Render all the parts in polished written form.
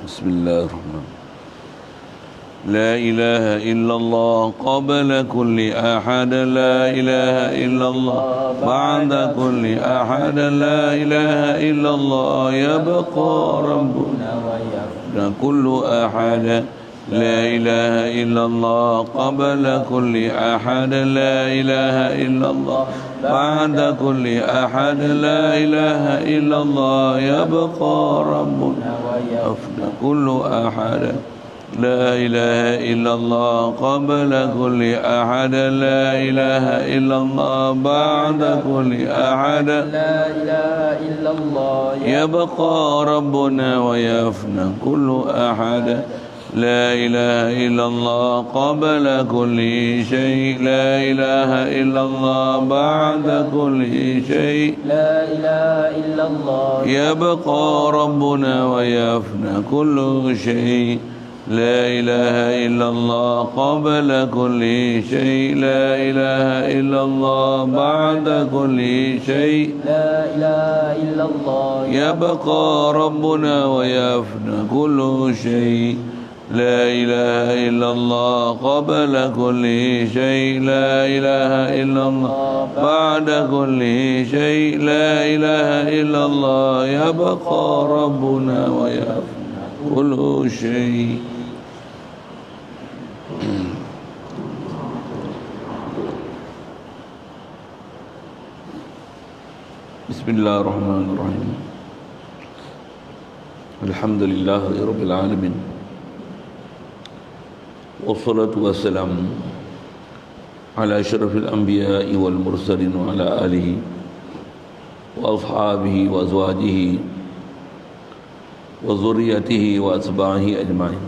بسم الله الرحمن الرحيم. لا إله إلا الله قبل كل أحد، لا إله إلا الله بعد كل أحد، لا إله إلا الله يبقى ربنا ويفنى كل أحد، لا إله إلا الله قبل كل أحد، لا إله إلا الله بعد كل أحد، لا إله إلا الله يبقى ربنا ويفنى كل أحد، لا إله إلا الله قبل كل أحد، لا إله إلا الله بعد كل أحد، لا إله إلا الله يبقى ربنا ويفنى كل أحد، لا إله إلا الله قبل كل شيء، لا إله إلا الله بعد كل شيء، لا إله إلا الله يبقى ربنا ويفنى كل شيء، لا إله إلا الله قبل كل شيء، لا إله إلا الله بعد كل شيء، لا إله إلا الله يبقى ربنا ويفنى كل شيء، لا إله إلا الله قبل كل شيء، لا إله إلا الله بعد كل شيء، لا إله إلا الله يبقى ربنا ويفنى كل شيء. بسم الله الرحمن الرحيم. الحمد لله رب العالمين، والصلاة والسلام على أشرف الأنبياء والمرسلين وعلى آله وأصحابه وأزواجه وذريته وأتباعه أجمعين.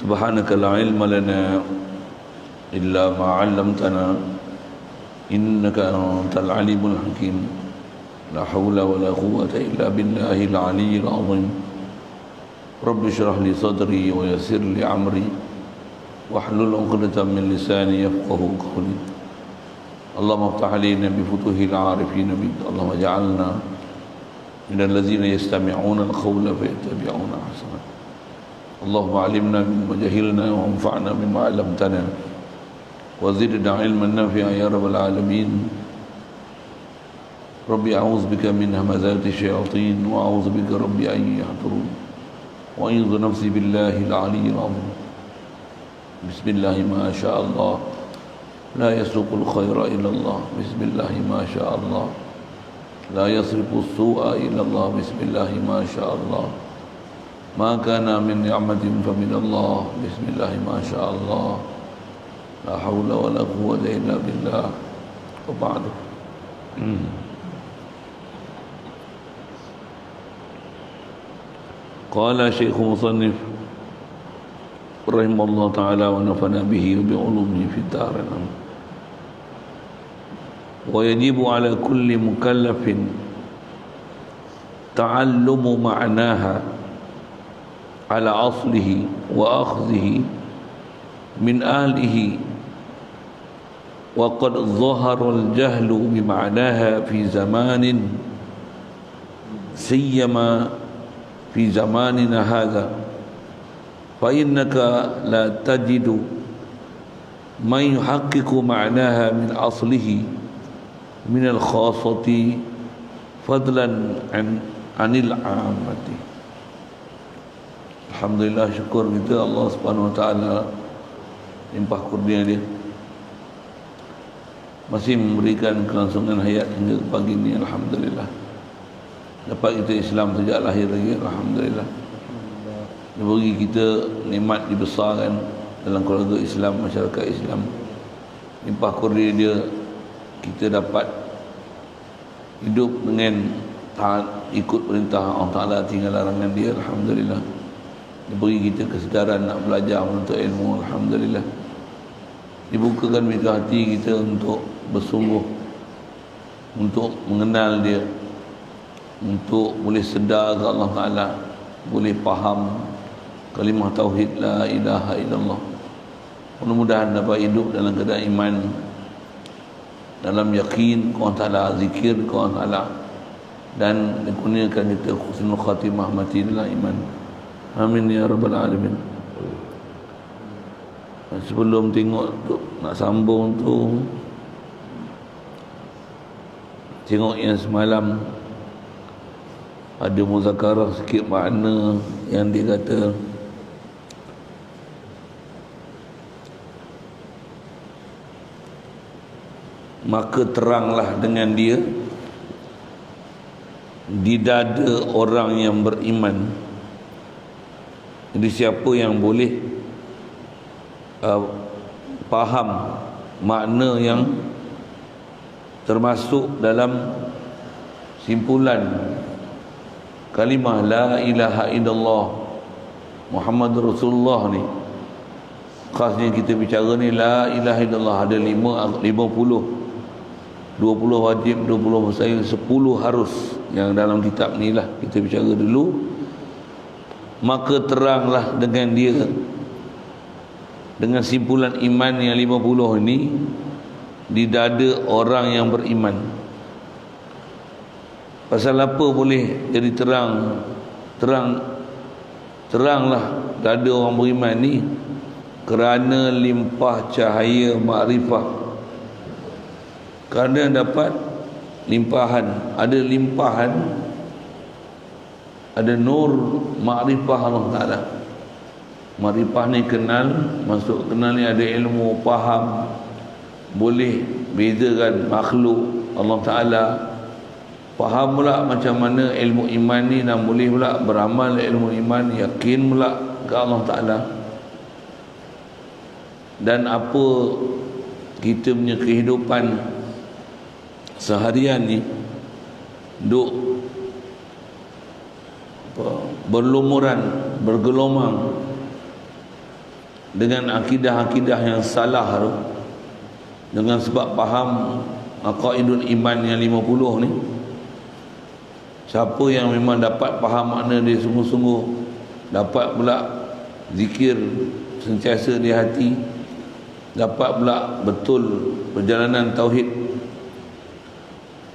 سبحانك لا علم لنا إلا ما علمتنا إنك أنت العليم الحكيم. لا حول ولا قوة إلا بالله العلي العظيم. رب اشرح لي صدري ويسر لي أمري واحلل عقدة من لساني يفقهوا قولي. اللهم افتح علينا بفتوح العارفين بك، اللهم اجعلنا من الذين يستمعون القول فيتبعون أحسنه. اللهم علمنا مما جهلنا وانفعنا بما علمتنا وزدنا علما نافعا يا رب العالمين. ربي أعوذ بك من همزات الشياطين وأعوذ بك ربي أن يحضرون وأعوذ نفسي بالله العلي العظيم. بسم الله ما شاء الله لا يسوق الخير إلا الله، بسم الله ما شاء الله لا يصرف السوء إلا الله، بسم الله ما شاء الله ما كان من نعمة فمن الله، بسم الله ما شاء الله لا حول ولا قوة إلا بالله. وبعد. قال شيخ مصنف رحمه الله تعالى ونفعنا به وبعلومه في الدارين. ويجب على كل مكلف تعلم معناها على أصله وأخذه من أهله، وقد ظهر الجهل بمعناها في زمان سيما في زماننا هذا، فإنك لا تجد من يحقق معناها من أصله من الخاصة فضلا عن العامة. Alhamdulillah, syukur kita Allah Subhanahu Wa Taala limpah kurnia dia masih memberikan kelangsungan hayat hingga pagi ini. Alhamdulillah, dapat kita Islam sejak lahir lagi. Alhamdulillah, dia bagi kita nikmat dibesarkan dalam keluarga Islam, masyarakat Islam. Limpah kurnia dia kita dapat hidup dengan taat ikut perintah Allah Ta'ala, tinggal larangan dia. Alhamdulillah, dia beri kita kesedaran nak belajar menuntut ilmu. Alhamdulillah, dibukakan mata hati kita untuk bersungguh, untuk mengenal dia, untuk boleh sedar ke Allah Ta'ala, boleh faham kalimah tauhid la ilaha illallah. Mudah-mudahan dapat hidup dalam keadaan iman, dalam yakin kepada Allah Ta'ala, zikir kepada Allah Ta'ala, dan dikurniakan kita husnul khatimah, mati dalam iman. Amin ya rabbal alamin. Sebelum tengok tu, nak sambung tu, tengok yang semalam ada muzakarah sikit makna yang dia kata maka teranglah dengan dia di dada orang yang beriman. Jadi siapa yang boleh faham makna yang termasuk dalam simpulan kalimah la ilaha illallah Muhammadur Rasulullah ni, khasnya kita bicara ni la ilaha illallah ada 50, 20 wajib, 20 mustahil, 10 harus yang dalam kitab ni lah kita bicara dulu. Maka teranglah dengan dia, dengan simpulan iman yang 50 ini di dada orang yang beriman. Pasal apa boleh jadi teranglah dada orang beriman ni? Kerana limpah cahaya makrifah. Kerana dapat limpahan, ada limpahan, ada nur makrifah Allah Ta'ala. Makrifah ni kenal, masuk kenal ni ada ilmu, faham, boleh bezakan makhluk Allah Ta'ala, faham pula macam mana ilmu iman ni, dan boleh pula beramal ilmu iman, yakin pula ke Allah Ta'ala. Dan apa kita punya kehidupan seharian ni duk berlumuran, bergelomang dengan akidah-akidah yang salah tu, dengan sebab faham aqaidul iman yang 50 ni. Siapa yang memang dapat faham makna dia sungguh-sungguh, dapat pula zikir sentiasa di hati, dapat pula betul perjalanan tauhid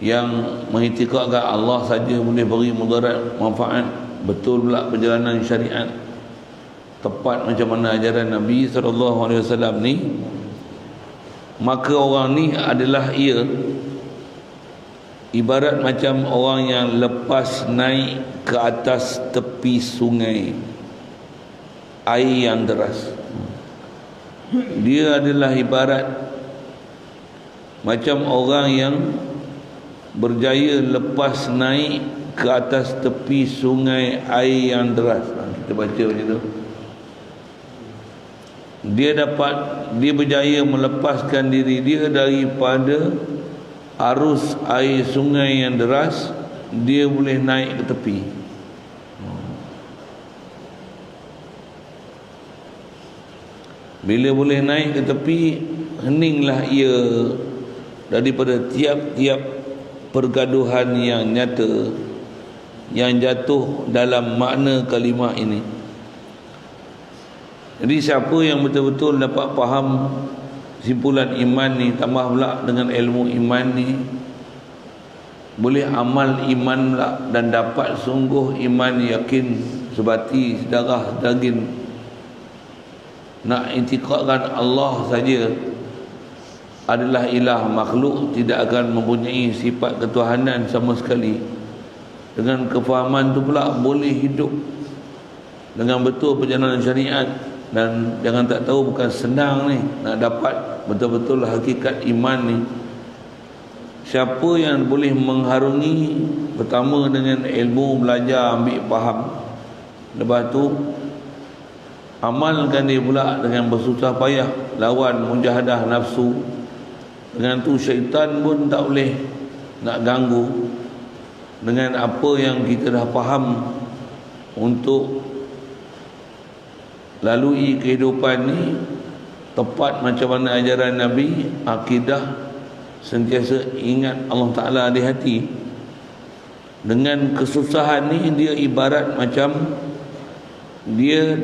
yang mengiktikadkan Allah saja boleh beri mudarat manfaat, betul pula perjalanan syariat, tepat macam mana ajaran Nabi SAW ni, maka orang ni adalah ia ibarat macam orang yang lepas naik ke atas tepi sungai, air yang deras. Dia adalah ibarat macam orang yang berjaya lepas naik ke atas tepi sungai air yang deras. Kita baca macam tu. Dia berjaya melepaskan diri dia daripada arus air sungai yang deras, dia boleh naik ke tepi. Bila boleh naik ke tepi, heninglah ia daripada tiap-tiap pergaduhan yang nyata yang jatuh dalam makna kalimah ini. Jadi siapa yang betul-betul dapat faham simpulan iman ni, tambah pula dengan ilmu iman ni, boleh amal iman pula, dan dapat sungguh iman yakin sebati sedarah daging, nak intikadkan Allah saja adalah ilah, makhluk tidak akan mempunyai sifat ketuhanan sama sekali. Dengan kefahaman tu pula boleh hidup dengan betul perjalanan syariat. Dan jangan tak tahu, bukan senang ni nak dapat betul-betul hakikat iman ni. Siapa yang boleh mengharungi, pertama dengan ilmu, belajar, ambil faham, lepas tu amalkan dia pula dengan bersusah payah, lawan mujahadah nafsu. Dengan tu syaitan pun tak boleh nak ganggu dengan apa yang kita dah faham, untuk lalui kehidupan ni tepat macam mana ajaran Nabi, akidah, sentiasa ingat Allah Ta'ala di hati. Dengan kesusahan ni, dia ibarat macam dia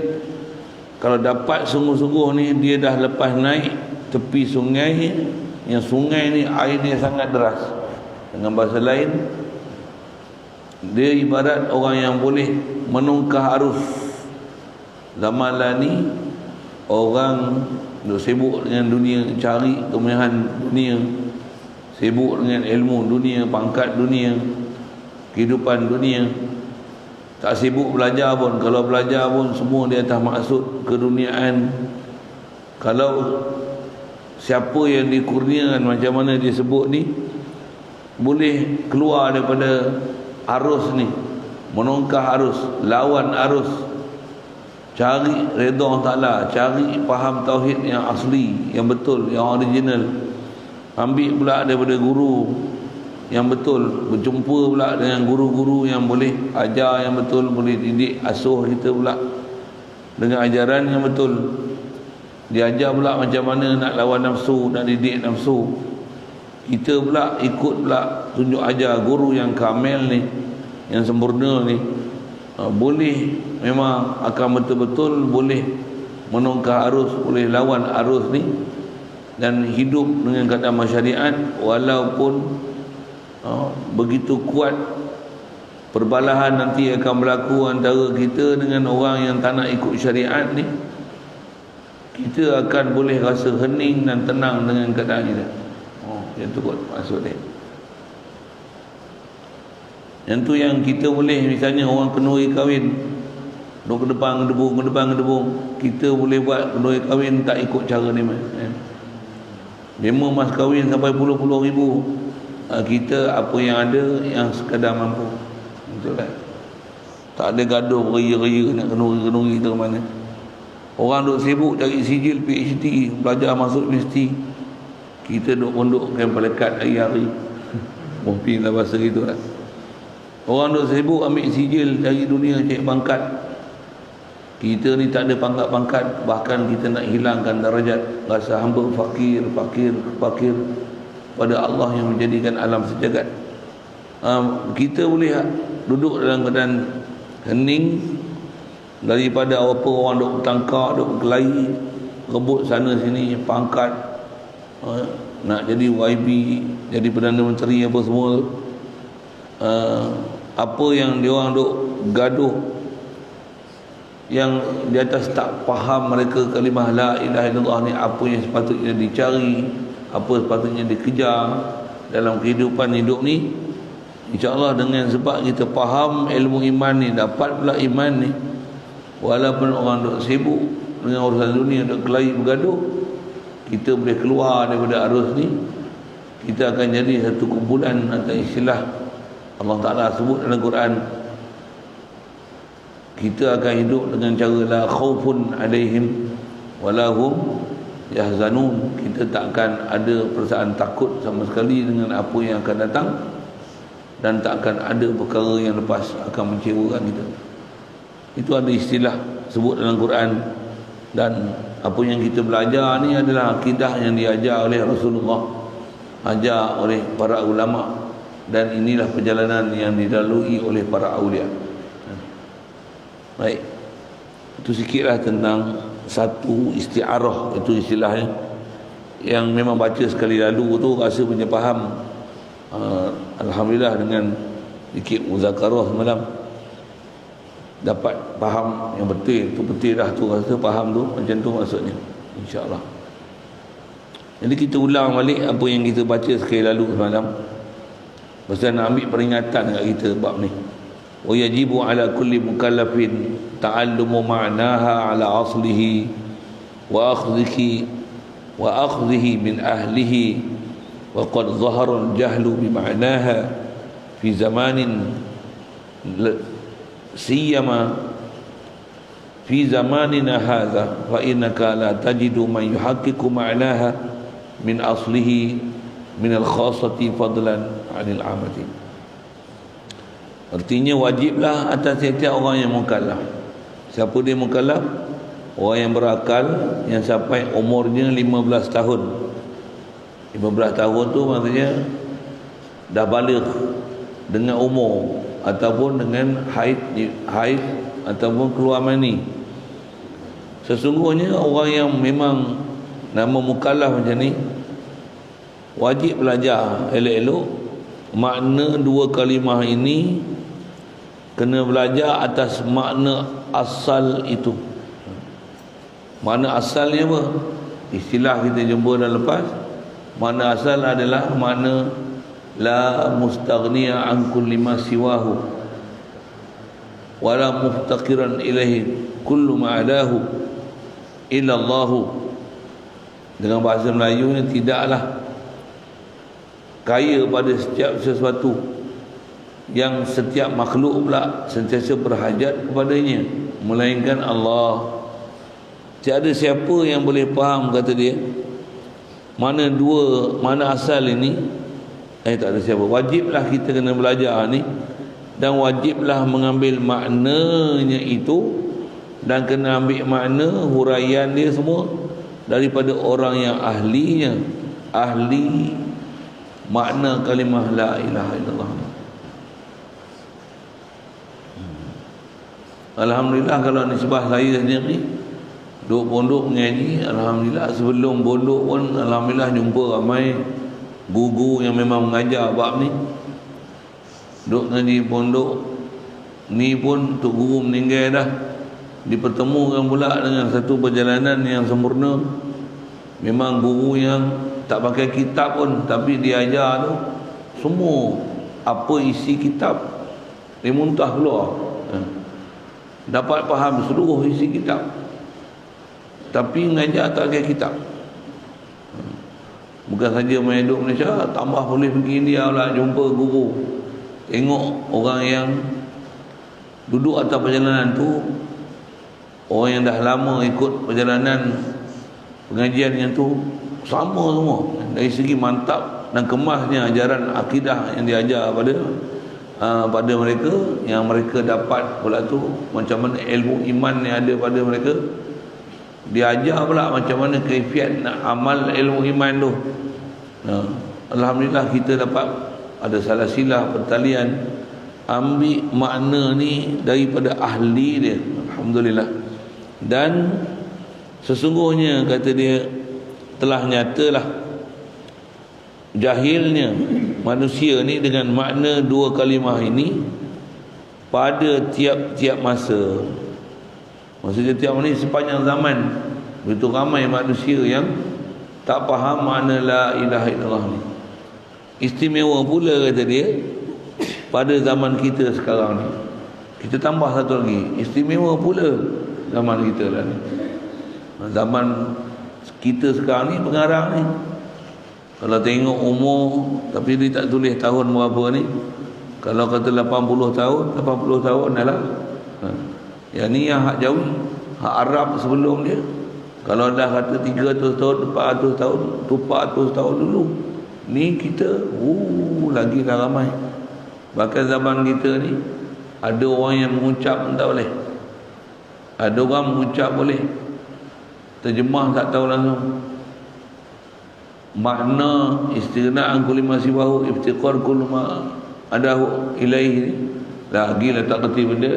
kalau dapat sungguh-sungguh ni, dia dah lepas naik tepi sungai, yang sungai ni air dia sangat deras. Dengan bahasa lain, dia ibarat orang yang boleh menungkah arus Zaman lah ni orang duk sibuk dengan dunia, cari kemewahan dunia, sibuk dengan ilmu dunia, pangkat dunia, kehidupan dunia. Tak sibuk belajar pun. Kalau belajar pun semua di atas maksud keduniaan. Kalau siapa yang dikurniakan macam mana dia sebut ni, boleh keluar daripada arus ni, menongkah arus, lawan arus, cari redha Allah Ta'ala, cari faham tauhid yang asli, yang betul, yang original. Ambil pula daripada guru yang betul, berjumpa pula dengan guru-guru yang boleh ajar yang betul, boleh didik asuh kita pula dengan ajaran yang betul. Diajar pula macam mana nak lawan nafsu, nak didik nafsu. Kita pula ikut pula tunjuk ajar guru yang kamil ni, yang sempurna ni. Boleh, memang akan betul-betul boleh menongkah arus, boleh lawan arus ni dan hidup dengan keadaan syariat. Walaupun begitu kuat perbalahan nanti akan berlaku antara kita dengan orang yang tak nak ikut syariat ni, kita akan boleh rasa hening dan tenang dengan keadaan kita. Yang tu kot maksud dia. Yang tu yang kita boleh, misalnya orang kenduri kahwin, duk ke depan gedebung, ke depan gedebung, kita boleh buat kenduri kahwin tak ikut cara ni. Demo mas kahwin sampai puluh-puluh ribu. Kita apa yang ada, yang sekadar mampu. Betul kan? Tak ada gaduh beria-ria nak kenduri-kenduri kita ke mana. Orang duk sibuk cari sijil PhD, belajar masuk universiti. Kita duk pondokkan pelekat hari-hari. Mungkin lah bahasa gitu lah. Orang duk sibuk ambil sijil dari dunia, cari pangkat. Kita ni tak ada pangkat-pangkat, bahkan kita nak hilangkan darajat, rasa hamba fakir pada Allah yang menjadikan alam sejagat. Kita boleh duduk dalam keadaan hening daripada apa orang duk bertangkar, duk berkelahi, rebut sana sini pangkat, nak jadi YB, jadi Perdana Menteri apa semua. Apa yang diorang duk gaduh, yang di atas tak faham mereka kalimah la ilaha illallah ni, apa yang sepatutnya dicari, apa sepatutnya dikejar dalam kehidupan hidup ni. InsyaAllah dengan sebab kita faham ilmu iman ni, dapat pula iman ni, walaupun orang duk sibuk dengan urusan dunia, duk kelahi bergaduh, kita boleh keluar daripada arus ni. Kita akan jadi satu kumpulan atau istilah Allah Ta'ala sebut dalam Quran, kita akan hidup dengan cara la khaufun alaihim walahum yahzanun. Kita tak akan ada perasaan takut sama sekali dengan apa yang akan datang, dan tak akan ada perkara yang lepas akan mengecewakan kita. Itu ada istilah sebut dalam Quran. Dan apa yang kita belajar ni adalah akidah yang diajar oleh Rasulullah, ajar oleh para ulama, dan inilah perjalanan yang dilalui oleh para awliya. Baik, itu sikitlah tentang satu isti'arah, itu istilahnya yang memang baca sekali lalu tu rasa punya faham. Alhamdulillah dengan sedikit muzakarah semalam dapat faham yang betul. Tu betul dah tu, rasa faham tu macam tu maksudnya, insya-Allah. Jadi kita ulang balik apa yang kita baca sekali lalu semalam. Pasal nak ambil peringatan dekat kita bab ni. Wa yajibu ala kulli mukallafin ta'allumu ma'naha ala aslihi wa akhdhihi min ahlihi, wa qad dhahara al-jahlu bi ma'naha fi zamanin siyama fi zamanina hadha, fa innaka la tajidu man yuhaqqiqu ma'naha min aslihi min al-khassati fadlan 'anil 'amati. Artinya wajiblah atas setiap orang yang mukallaf. Siapa dia mukallaf? Orang yang berakal, yang sampai umurnya 15 tahun. 15 tahun tu maksudnya dah baligh dengan umur, ataupun dengan haid ataupun keluar mani. Sesungguhnya orang yang memang nama mukallaf macam ni wajib belajar elok-elok makna dua kalimah ini, kena belajar atas makna asal itu. Makna asalnya apa? Istilah kita jumpa dah lepas. Makna asal adalah makna la mustaghniya an kulli ma siwahu wala muftaqiran ilaihi kullu ma adahu illa Allah. Dengan bahasa Melayu ni, tidaklah kaya pada setiap sesuatu yang setiap makhluk pula sentiasa berhajat kepadanya melainkan Allah. Tiada siapa yang boleh faham, kata dia, mana asal ini. Tak ada siapa. Wajiblah kita kena belajar ni, dan wajiblah mengambil maknanya itu, dan kena ambil makna huraian dia semua daripada orang yang ahli makna kalimah la ilaha illallah. Alhamdulillah, kalau nisbah saya sendiri duduk pondok mengaji, alhamdulillah, sebelum pondok pun alhamdulillah jumpa ramai guru yang memang mengajar bab ni. Duduk ngaji pondok ni pun tok guru meninggal dah, dipertemukan pula dengan satu perjalanan yang sempurna. Memang guru yang tak pakai kitab pun, tapi dia ajar tu semua apa isi kitab dia muntah keluar. Dapat faham seluruh isi kitab, tapi mengajar tak pakai kitab. Bukan saja main duduk Malaysia, tambah boleh pergi India lah, jumpa guru. Tengok orang yang duduk atas perjalanan tu, orang yang dah lama ikut perjalanan pengajian yang tu, sama semua dari segi mantap dan kemasnya ajaran akidah yang diajar pada mereka, yang mereka dapat pula tu macam mana ilmu iman yang ada pada mereka. Diajar pula macam mana kaifiat nak amal ilmu iman tu. Alhamdulillah kita dapat ada salah silah pertalian, ambil makna ni daripada ahli dia. Alhamdulillah. Dan sesungguhnya, kata dia, telah nyatalah jahilnya manusia ni dengan makna dua kalimah ini pada tiap-tiap masa. Maksudnya tiap ni sepanjang zaman begitu ramai manusia yang tak faham makna la ilaha illallah ni. Istimewa pula, kata dia, pada zaman kita sekarang ni. Kita tambah satu lagi, istimewa pula zaman kita lah ni. Zaman kita sekarang ni pengarang ni, kalau tengok umur, tapi dia tak tulis tahun berapa ni. Kalau kata 80 tahun dah lah. Yang ni yang hak jauh, hak Arab sebelum dia. Kalau dah kata 300 tahun, 400 tahun, 400 tahun dulu. Ni kita lagi dah ramai. Bahkan zaman kita ni ada orang yang mengucap pun tak boleh, ada orang mengucap boleh, terjemah tak tahu langsung. Makna istighna'an kulli ma siwahu iftiqar kullu ma adahu ilaihi ni lagi lah tak kerti benda.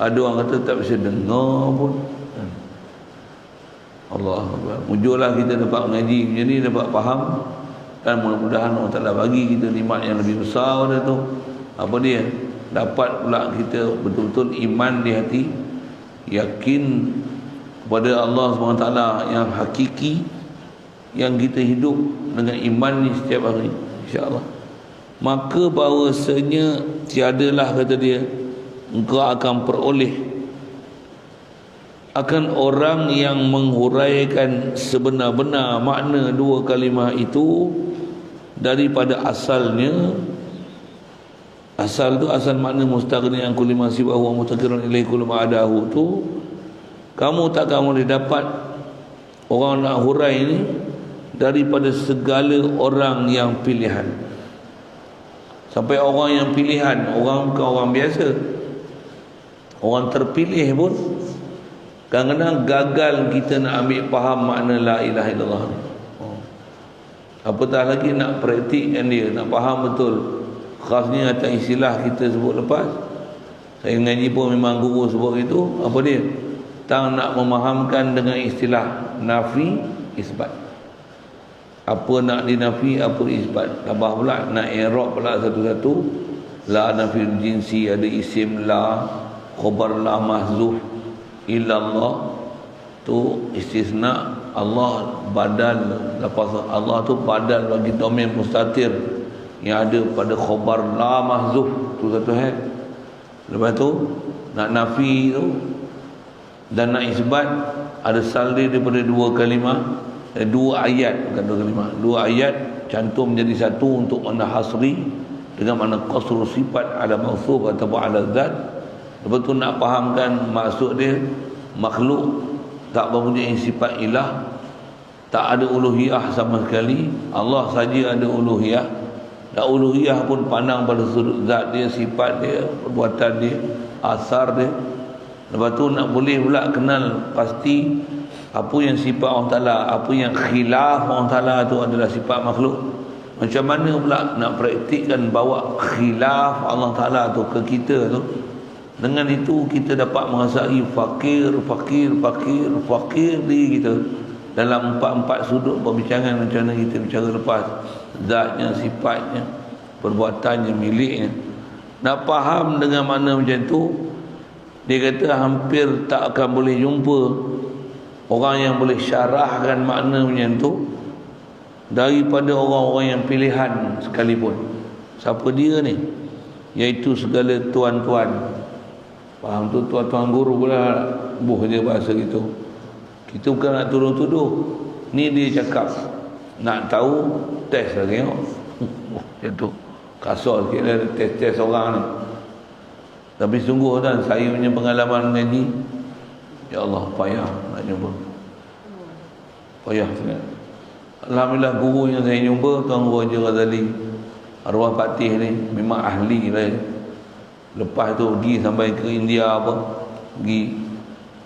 Ada orang kata tak bisa dengar pun. Allah Akbar. Muncullah kita dapat mengaji macam ni, dapat faham, dan mudah-mudahan Allah Ta'ala bagi kita nikmat yang lebih besar pada tu. Apa dia? Dapat pula kita betul-betul iman di hati, yakin kepada Allah SWT yang hakiki, yang kita hidup dengan iman ni setiap hari, insya-Allah. Maka bahawasanya tiadalah, kata dia, engkau akan peroleh akan orang yang menghuraikan sebenar-benar makna dua kalimah itu daripada asalnya. Asal tu, asal makna mustaghni an kulli ma siwahu wa mustaqirun ilaihi kullu ma adahu tu, kamu tak akan boleh dapat orang nak hurai ni daripada segala orang yang pilihan. Sampai orang yang pilihan, orang bukan orang biasa, orang terpilih pun kadang-kadang gagal kita nak ambil faham makna la ilaha illallah ni. Apatah lagi nak praktikkan dia, nak faham betul. Khasnya atas istilah kita sebut lepas, saya ngaji pun memang guru sebut itu. Apa dia? Tang nak memahamkan dengan istilah nafi isbat. Apa nak dinafi, apa isbat. Tambah pula nak i'rab pula satu-satu. La nafi jinsi, ada isim la, khabar la mahzuf, illallah. tu istisna. Allah badal, lepas Allah tu badal bagi domain mustatir yang ada pada khabar la mahzuf tu satu hal. Lepas tu nak nafi tu dan nak isbat ada saldi daripada dua kalimah, dua ayat, bukan dua kalimah, dua ayat cantum menjadi satu untuk makna hasri dengan makna qasru sifat ala mausuf ataupun ala zat. Lepas tu nak fahamkan maksud dia makhluk tak mempunyai sifat ilah, tak ada uluhiyah sama sekali. Allah saja ada uluhiyah, dan uluhiyah pun pandang pada sudut zat dia, sifat dia, perbuatan dia, asar dia. Lepas tu nak boleh pula kenal pasti apa yang sifat Allah Ta'ala, apa yang khilaf Allah Ta'ala tu adalah sifat makhluk. Macam mana pula nak praktikkan bawa khilaf Allah Ta'ala tu ke kita tu. Dengan itu kita dapat merasai fakir diri kita dalam empat sudut perbincangan macam mana kita bicara lepas, zatnya, sifatnya, perbuatannya, miliknya. Nak faham dengan mana macam tu, dia kata hampir tak akan boleh jumpa orang yang boleh syarahkan makna macam tu daripada orang-orang yang pilihan sekalipun. Siapa dia ni? Iaitu segala tuan-tuan. Faham tu, tuan-tuan guru pula buh je bahasa gitu. Kita bukan nak tuduh-tuduh. Ni dia cakap. Nak tahu, test lah tengok. Macam tu. Kasar sikit lah test orang ni. Tapi sungguh kan, saya punya pengalaman mengaji, ya Allah, payah nak jumpa. Payah sangat. Alhamdulillah guru yang saya jumpa, Tuan Guru Haji Ghazali arwah Patih ni, memang ahli lah. Lepas tu pergi sampai ke India apa, pergi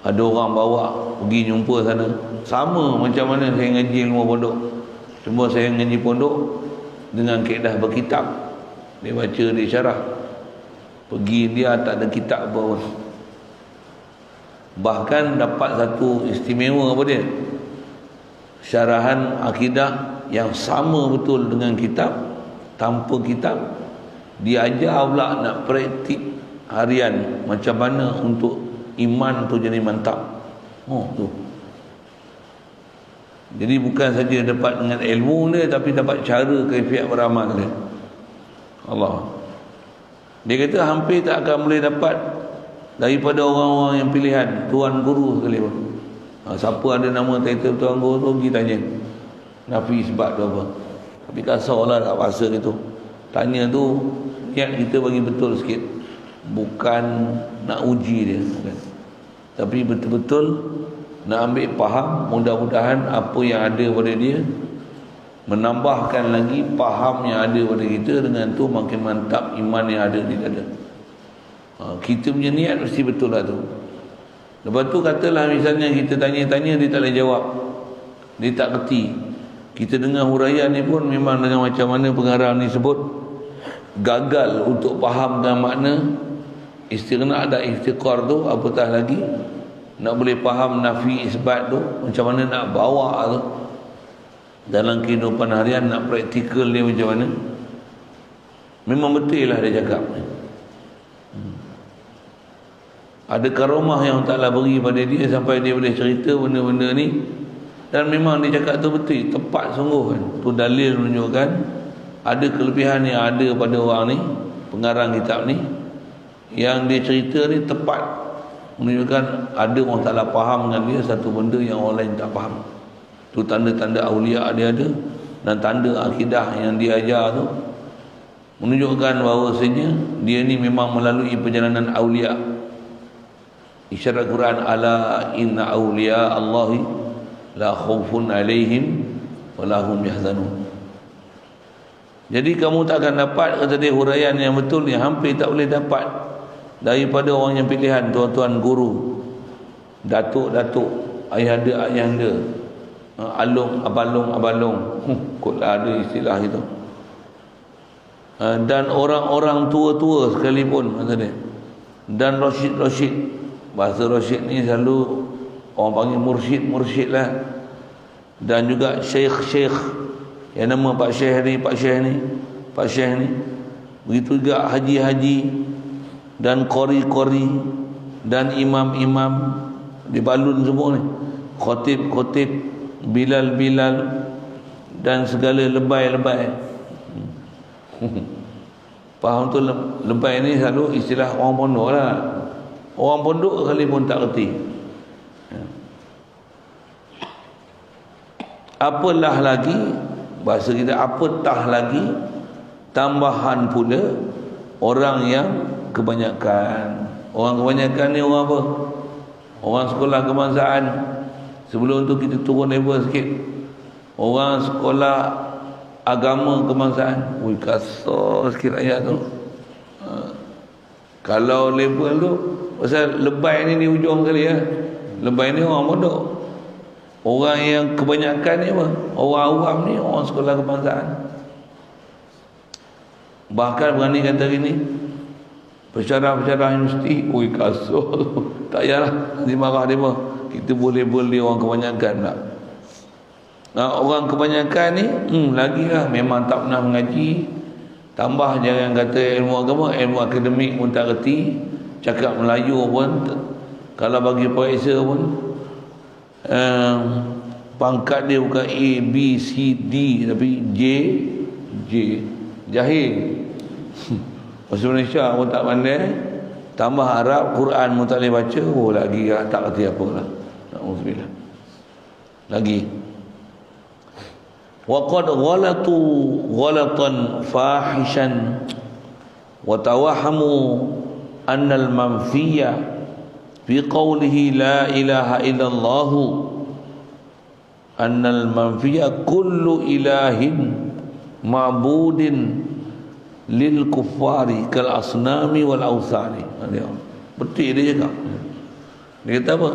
ada orang bawa pergi jumpa sana, sama macam mana saya ngaji ilmu pondok. Cuma saya ngaji pondok dengan kaedah berkitab, dia baca, dia syarah. Pergi India tak ada kitab apa pun. Bahkan dapat satu istimewa apa dia, syarahan akidah yang sama betul dengan kitab, tanpa kitab. Dia ajar pula nak praktik harian macam mana untuk iman tu jadi mantap. Oh tu. Jadi bukan saja dapat dengan ilmu dia, tapi dapat cara kaifiat beramal dia. Allah. Dia kata hampir tak akan boleh dapat daripada orang-orang yang pilihan, tuan guru sekali pun. Siapa ada nama title tuan guru tu pergi tanya. Nafi sebab tu apa. Tapi kasarlah tak bahasa gitu. Tanya tu niat kita bagi betul sikit, bukan nak uji dia, bukan. Tapi betul-betul nak ambil faham. Mudah-mudahan apa yang ada pada dia menambahkan lagi faham yang ada pada kita. Dengan tu makin mantap iman yang ada di dada. Kita punya niat mesti betul lah tu. Lepas tu katalah misalnya kita tanya-tanya, dia tak boleh jawab, dia tak kerti. Kita dengar huraian ni pun memang dengan macam mana pengarang ni sebut, gagal untuk fahamkan makna istighna dan iftiqar tu, apatah lagi nak boleh faham nafi isbat tu, macam mana nak bawa tu dalam kehidupan harian, nak praktikal dia macam mana. Memang betul lah dia cakap. Ada karamah yang taklah beri pada dia sampai dia boleh cerita benda-benda ni, dan memang dia cakap tu betul, tepat sungguh kan. Tu dalil menunjukkan ada kelebihan yang ada pada orang ni, pengarang kitab ni, yang dia cerita ni tepat, menunjukkan ada orang taklah faham dengan dia satu benda yang orang lain tak faham. Tu tanda-tanda awliya dia ada, dan tanda akidah yang dia ajar tu menunjukkan bahawasanya dia ni memang melalui perjalanan awliya. Isyarat Quran, ala inna awliya Allahi la khawfun alaihim wa lahum yahzanun. Jadi kamu tak akan dapat, kata dia, huraian yang betul yang hampir tak boleh dapat daripada orang yang pilihan, tuan-tuan guru, datuk-datuk, ayahanda-ayahanda, alung, abalung, kotlah ada istilah itu, dan orang-orang tua-tua sekalipun, kata dia, dan rasyid-rasyid. Bahasa rasyid ni selalu orang panggil mursyid lah, dan juga syekh-syekh yang nama Pak Syekh ni. Begitu juga haji-haji dan qori-qori dan imam-imam, dibalun semua ni. khotib-khotib, bilal-bilal dan segala lebay-lebay. Faham tu lebay ni selalu istilah orang pondok lah. Orang pondok kali pun tak reti. Apalah lagi, bahasa kita apatah lagi, tambahan pula orang yang kebanyakan. Orang kebanyakan ni orang apa? Orang sekolah kebangsaan. Sebelum tu kita turun level sikit. Orang sekolah agama kebangsaan. Ui, kasar sikit ayat tu. Kalau level tu, pasal lebay ni di ujung kali ya. Lebay ni orang pondok. Orang yang kebanyakan ni apa? Orang awam ni orang sekolah kebangsaan. Bahkan berani kata gini, pensyarah-pensyarah universiti, ui kasar. Tak payahlah dimarah dia apa. Kita boleh dia orang kebanyakan tak. Nah, orang kebanyakan ni lagilah memang tak pernah mengaji. Tambah jangan kata ilmu agama, ilmu akademik pun tak reti. Cakap Melayu pun kalau bagi periksa pun pangkat dia bukan A, B, C, D tapi J. Jahil. Bahasa Malaysia pun tak pandai. Tambah Arab, Quran pun tak boleh baca. Oh lagi lah, tak kerti apa lah. Na'udzubillah. Lagi. وَقَدْ غَلَطُوا غَلَطًا فَاحِشًا وَتَوَهَّمُوا أَنَّ الْمَنْفِيَّ في قوله لا إله إلا الله أن المنفي كل إله معبود للكفار كالأصنام والأوثان. Betul dia cakap. Dia kata apa?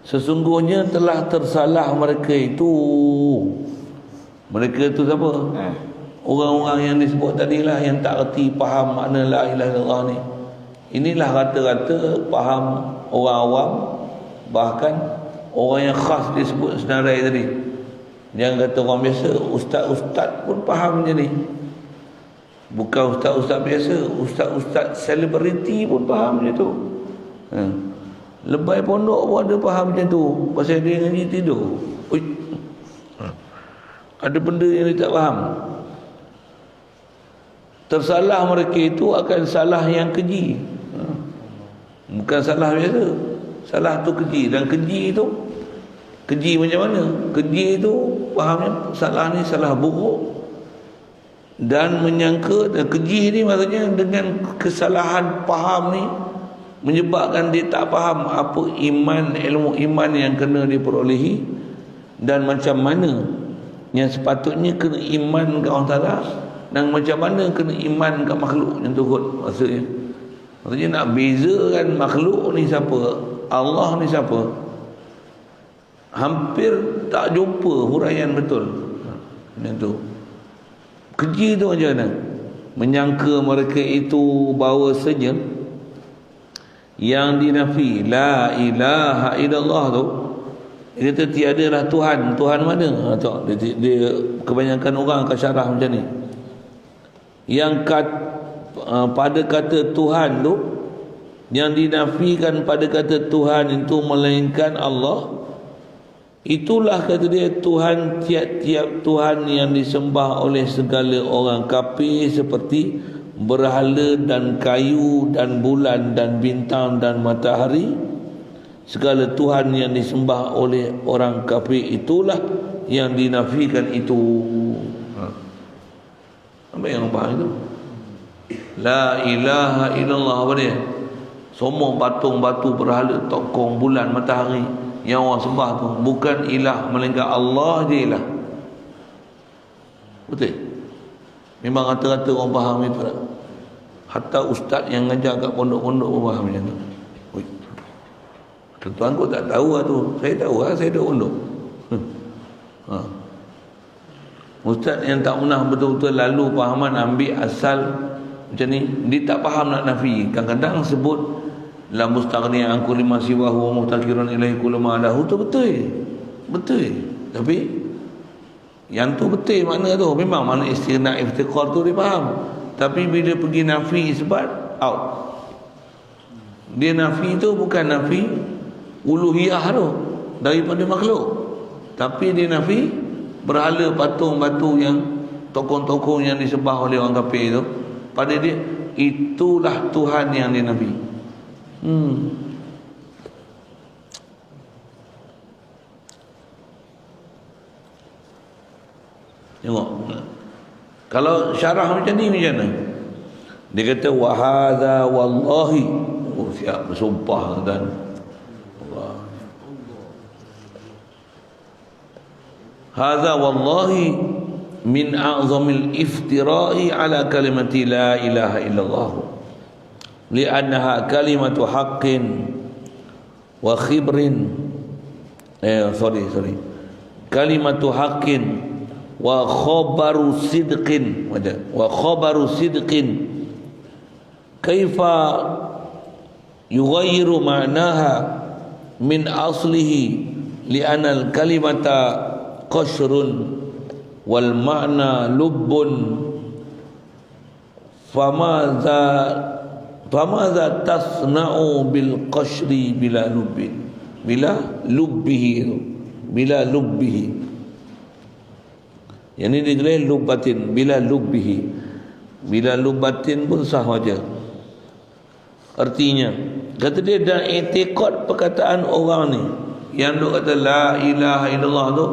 Sesungguhnya telah tersalah mereka itu. Mereka itu siapa? Orang-orang yang disebut tadilah, yang tak reti faham makna la ilaha illallah ni. Inilah rata-rata faham orang awam, bahkan orang yang khas disebut senarai tadi. Jangan kata orang biasa, ustaz-ustaz pun faham macam ni. Bukan ustaz-ustaz biasa, ustaz-ustaz selebriti pun faham macam tu. Lebay pondok pun ada faham macam tu. Pasal dia ngaji tidur. Ada benda yang dia tak faham. Tersalah mereka itu akan salah yang keji. Bukan salah biasa. Salah tu keji. Dan keji itu, keji macam mana? Keji itu fahamnya salah ni salah buruk. Dan menyangka, dan keji ni maksudnya dengan kesalahan faham ni menyebabkan dia tak faham apa iman, ilmu iman yang kena diperolehi dan macam mana yang sepatutnya kena iman ke Allah Ta'ala dan macam mana kena iman ke makhluk yang turut. Maksudnya nak bezakan makhluk ni siapa, Allah ni siapa, hampir tak jumpa huraian betul. Macam tu. Keji tu macam mana? Menyangka mereka itu bahawasanya yang dinafi la ilaha illallah tu, dia kata tiadalah Tuhan. Tuhan mana? Dia kebanyakan orang akan syarah macam ni. Yang pada kata Tuhan tu, yang dinafikan pada kata Tuhan itu melainkan Allah, itulah kata dia Tuhan, tiap-tiap Tuhan yang disembah oleh segala orang kafir seperti berhala dan kayu dan bulan dan bintang dan matahari. Segala Tuhan yang disembah oleh orang kafir itulah yang dinafikan itu. Apa yang faham itu? La ilaha illallah apa dia? Semua patung, batu, berhala, tokong, bulan, matahari yang orang sembah tu bukan ilah melainkan Allah je ilah. Betul? Memang rata-rata orang faham itu tak? Hatta ustaz yang ngajar kat pondok-pondok pun faham macam tu. Tuan kau tak tahu lah tu. Saya tahu lah, saya duduk pondok. Ustaz yang tak pernah betul-betul lalu fahaman ambil asal macam ni, dia tak faham nak nafi. Kadang-kadang sebut la mustaghni an kulli ma siwahu wa muhtakirun ilaihi kullu ma lahu, tu betul. Betul. Tapi yang tu betul makna tu. Memang makna istighna iftiqar tu dia faham. Tapi bila pergi nafi isbat, out. Dia nafi tu bukan nafi uluhiyah tu. daripada makhluk. Tapi dia nafi berhala patung batu yang tokoh-tokoh yang disembah oleh orang kafir itu, pada dia itulah Tuhan yang dia nafi. Tengok, kalau syarah macam ni macam mana? Dia kata wa hadza wallahi, oh siap bersumpah dan Allah, hadza wallahi min a'zamil iftira'i ala kalimati la ilaha illallah, li'annaha kalimatu haqqin wa khibrin kalimatu haqqin wa khabaru sidqin, wa khabaru sidqin, kaifa yughayyiru ma'naha min aslihi li'anna al-kalimata qashrun wal ma'na lubbun, famadha tasna'u bil qashri bila lubbin, bila lubbihi. Yang ini dikira lubbatin, bila lubbihi. Bila lubbatin pun sah wajar. Artinya, kata dia, dan etikad perkataan orang ni yang duk kata la ilaha illallah tu,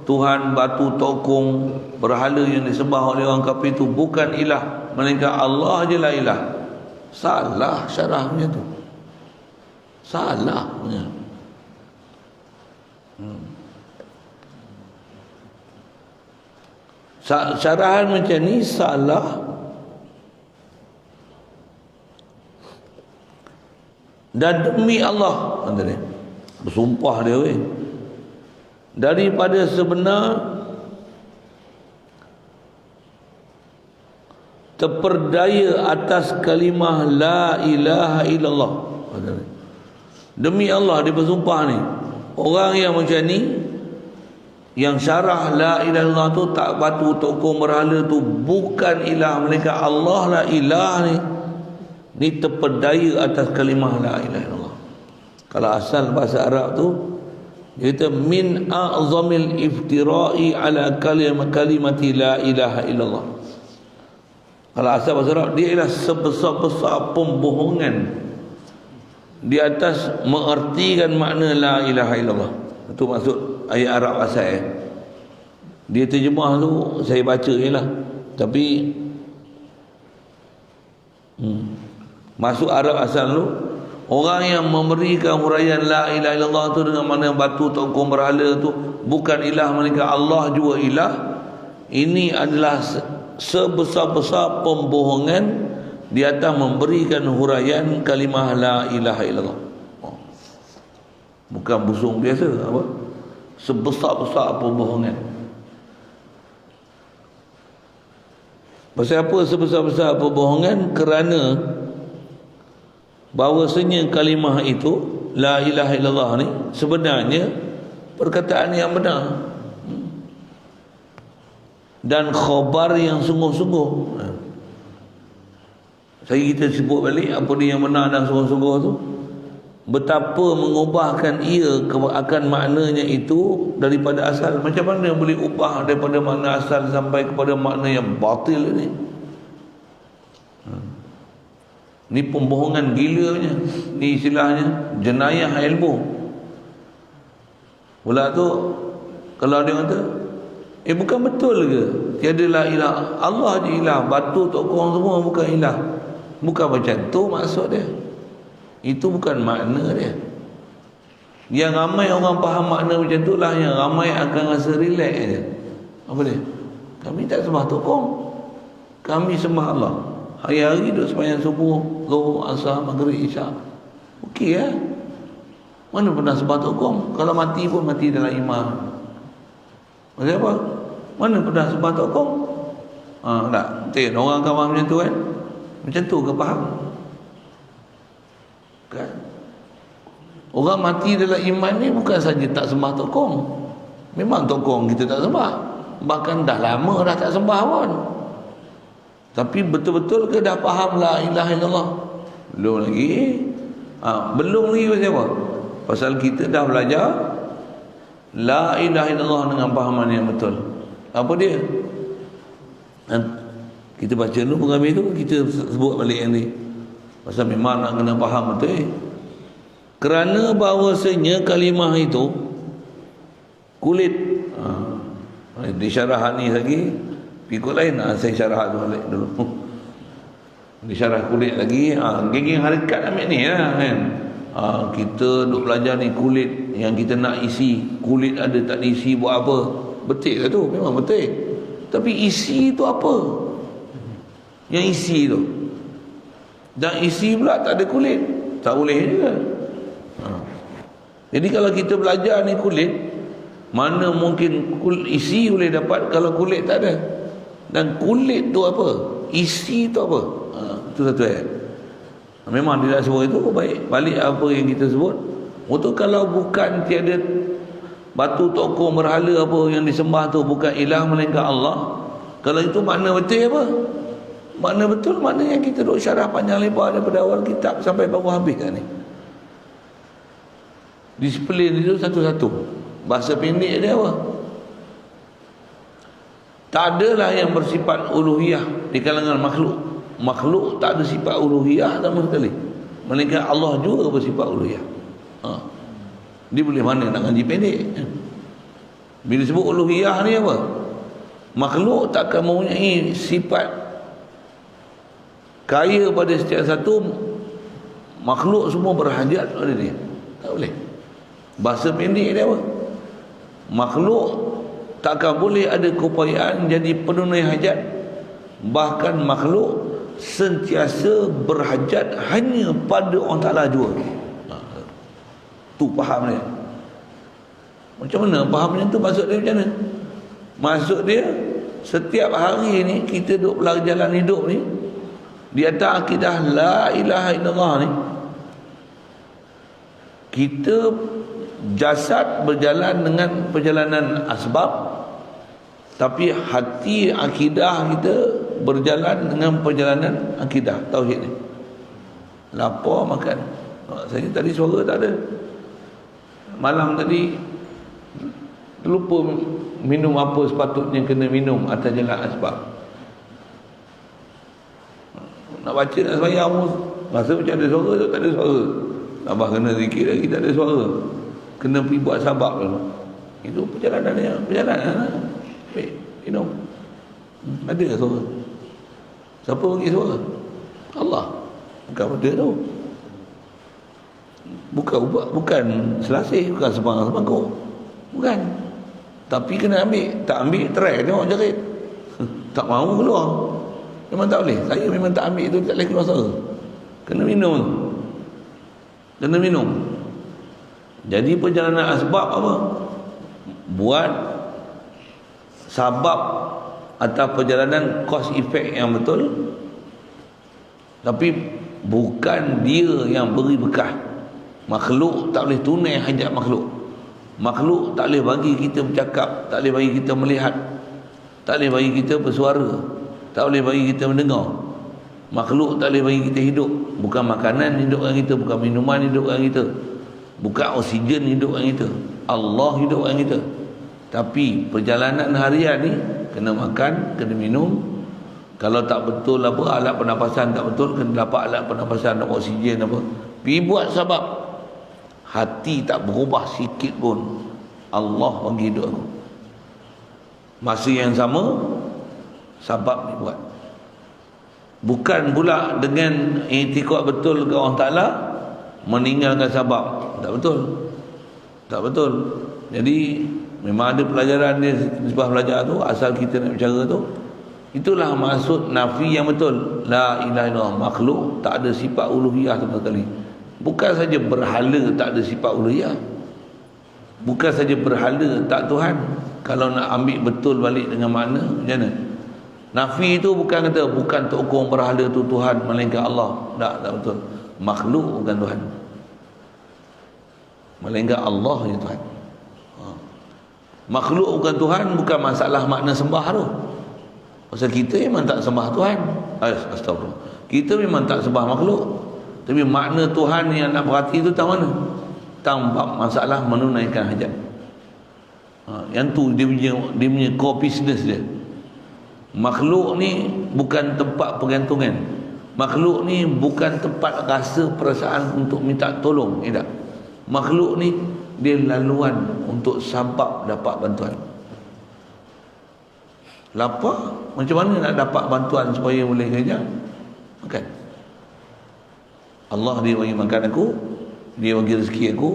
Tuhan batu tokong berhala yang disembah oleh orang kafir itu bukan ilah, melainkan Allah je lah ilah. Salah syarahnya tu. Salah punya. Syarahan macam ni salah. Dan demi Allah, kata dia, bersumpah dia weh, daripada sebenar terperdaya atas kalimah la ilaha illallah, kata dia. Demi Allah dia bersumpah ni. Orang yang macam ni, yang syarah la ilaha illallah tu, tak batu tokong berhala tu bukan ilah, melainkan Allah lah ilah ni terperdaya atas kalimah la ilaha illallah. Kalau asal bahasa Arab tu dia kata min a'zamil iftira'i ala kalimati la ilaha illallah. Kalau asal bahasa Arab, dia ialah sebesar-besar pembohongan di atas mengertikan makna la ilaha illallah. Itu maksud ayat Arab asal. Dia terjemah tu saya baca je lah, tapi masuk Arab asal tu, orang yang memberikan huraian la ilaha illallah tu dengan mana batu tokong berhala tu bukan ilah, melainkan Allah juga ilah, ini adalah sebesar-besar pembohongan di atas memberikan huraian kalimah la ilaha illallah. Bukan busung biasa, apa? Sebesar-besar pembohongan. Pasal apa sebesar-besar pembohongan? Kerana bahawasanya kalimah itu la ilaha illallah ni sebenarnya perkataan yang benar dan khabar yang sungguh-sungguh. Saya kita sebut balik apa dia yang benar dan sungguh-sungguh tu, betapa mengubahkan ia akan maknanya itu daripada asal. Macam mana boleh ubah daripada makna asal sampai kepada makna yang batil ni? Ni pembohongan gilanya. Ni istilahnya jenayah ilmu. Pula tu kalau dia kata bukan betul ke tiada la ilah, Allah je ilah, batu tokong semua bukan ilah, bukan macam tu maksud dia. Itu bukan makna dia. Yang ramai orang faham makna macam tu lah, yang ramai akan rasa relax je. Apa dia? Kami tak sembah tokong, kami sembah Allah. Hari-hari duduk sembahyang subuh, zuhur, asar, maghrib, isyak. Okey ya? Mana pernah sembah tokong? Kalau mati pun mati dalam iman. Maksud apa? Mana pernah sembah tokong? Tak. Tengok orang akan faham macam tu kan? Macam tu ke faham? Kan? Orang mati dalam iman ni bukan saja tak sembah tokong. Memang tokong kita tak sembah, bahkan dah lama dah tak sembah pun. Tapi betul-betul ke dah faham la ilaha illallah? Belum lagi. Belum lagi pasal apa? Pasal kita dah belajar La ilaha illallah dengan pahaman yang betul. Apa dia? Kita baca dulu pengambil tu, kita sebut balik yang ni. Pasal memang nak kena faham betul. Kerana bahawasanya kalimah itu kulit. Di syarah ni lagi pikul lain. Saya syarah tu balik dulu. Di syarah kulit lagi, geng-geng harakat ambil ni lah kan. Kita duk belajar ni kulit yang kita nak isi, kulit ada tak diisi buat apa? Betul ke tu? Memang betul. Tapi isi tu apa? Yang isi tu. Dan isi pula tak ada kulit, tak boleh juga. Jadi kalau kita belajar ni kulit, mana mungkin isi boleh dapat kalau kulit tak ada. Dan kulit tu apa? Isi tu apa? Itu satu ayat. Memang tidak sebut itu baik. Balik apa yang kita sebut. Untuk kalau bukan tiada batu tokong berhala apa yang disembah tu bukan ilah melainkan Allah. Kalau itu makna betul apa? Makna betul, makna yang kita duk syarah panjang lebar daripada awal kitab sampai baru habis kan ni. Disiplin itu satu-satu. Bahasa pendek dia apa? Tak adalah yang bersifat uluhiyah di kalangan makhluk. Makhluk tak ada sifat uluhiyah sama sekali. Melainkan Allah juga bersifat uluhiyah. Dia boleh mana nak ngaji pendek. Bila sebut uluhiyah ni apa? Makhluk takkan mempunyai sifat kaya pada setiap satu. Makhluk semua berhajat pada dia. Tak boleh. Bahasa pendek dia apa? Makhluk takkan boleh ada keupayaan jadi penunai hajat. Bahkan makhluk sentiasa berhajat hanya pada Allah Ta'ala jua. Tu faham dia. Macam mana fahamnya tu? Maksud dia macam mana? Maksud dia setiap hari ni kita duk berjalan hidup ni di atas akidah la ilaha illallah ni, kita jasad berjalan dengan perjalanan asbab, tapi hati akidah kita berjalan dengan perjalanan akidah tauhid ni. Lapar makan. Saya tadi suara tak ada. Malam tadi lupa minum apa sepatutnya kena minum atas jalan asbab. Nak baca nak sembahyang pun rasa macam ada suara tu, tak ada suara. Abah kena zikir lagi tak ada suara. Kena pergi buat sabab dulu. Itu perjalanannya, perjalanan. Baik, minum. Ada suara. Siapa bagi suara? Allah. Bukan benda tu. Bukan selasih, bukan semangkuk. Bukan. Tapi kena ambil. Tak ambil, try tengok jerit. Tak mahu keluar. Memang tak boleh. Saya memang tak ambil itu, tak boleh keluar suara. Kena minum. Kena minum. Jadi perjalanan asbab apa? Buat sabab atas perjalanan cause effect yang betul. Tapi bukan dia yang beri bekah. Makhluk tak boleh tunai hajat makhluk. Makhluk tak boleh bagi kita bercakap, tak boleh bagi kita melihat, tak boleh bagi kita bersuara, tak boleh bagi kita mendengar. Makhluk tak boleh bagi kita hidup. Bukan makanan hidupkan kita, bukan minuman hidupkan kita, bukan oksigen hidupkan kita. Allah hidupkan kita. Tapi perjalanan harian ni kena makan, kena minum. Kalau tak betul apa, alat pernafasan tak betul, kena dapat alat pernafasan dan oksigen apa. Pergi buat sebab hati tak berubah sikit pun. Allah bagi hidup aku. Masa yang sama sebab dibuat. Bukan pula dengan i'tiqad betul ke Allah Ta'ala meninggalkan sebab. Tak betul. Tak betul. Jadi memang ada pelajaran dia, sebab belajar tu asal kita nak bicara tu. Itulah maksud nafi yang betul. La ilaha illallah. Makhluk tak ada sifat uluhiyah sama sekali. Bukan saja berhala tak ada sifat uluhiyah. Bukan saja berhala tak Tuhan. Kalau nak ambil betul balik dengan makna macam mana? Nafi itu bukan kata bukan tokong berhala tu Tuhan melainkan Allah. Tak betul. Makhluk bukan Tuhan, melainkan Allah yang Tuhan. Makhluk bukan Tuhan bukan masalah makna sembah tu. Pasal kita memang tak sembah Tuhan. Astagfirullah. Kita memang tak sembah makhluk. Tapi makna Tuhan yang nak perhati itu tak mana? Tanpa masalah menunaikan hajat. Yang tu dia punya core business dia. Makhluk ni bukan tempat pergantungan. Makhluk ni bukan tempat rasa perasaan untuk minta tolong. Tak. Makhluk ni dia laluan untuk sabab dapat bantuan. Lapar, macam mana nak dapat bantuan supaya boleh kerja? Makan. Allah dia bagi makan aku, dia bagi rezeki aku,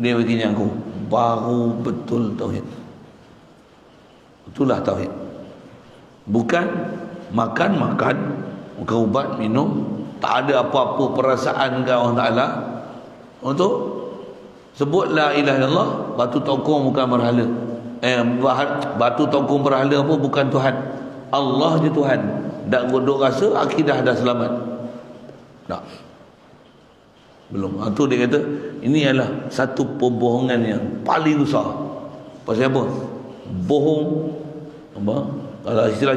dia bagi kenyang aku. Baru betul tauhid. Itulah tauhid. Bukan makan, bukan ubat, minum, tak ada apa-apa perasaan ke Allah Ta'ala untuk sebut la ilaha illallah, batu tokong bukan berhala. Batu tokong berhala pun bukan Tuhan. Allah je Tuhan. Dak duk rasa akidah dah selamat. Tak. Belum. Itu dia kata ini adalah satu pembohongan yang paling besar. Pasal apa? Bohong. Apa? Kalau istilah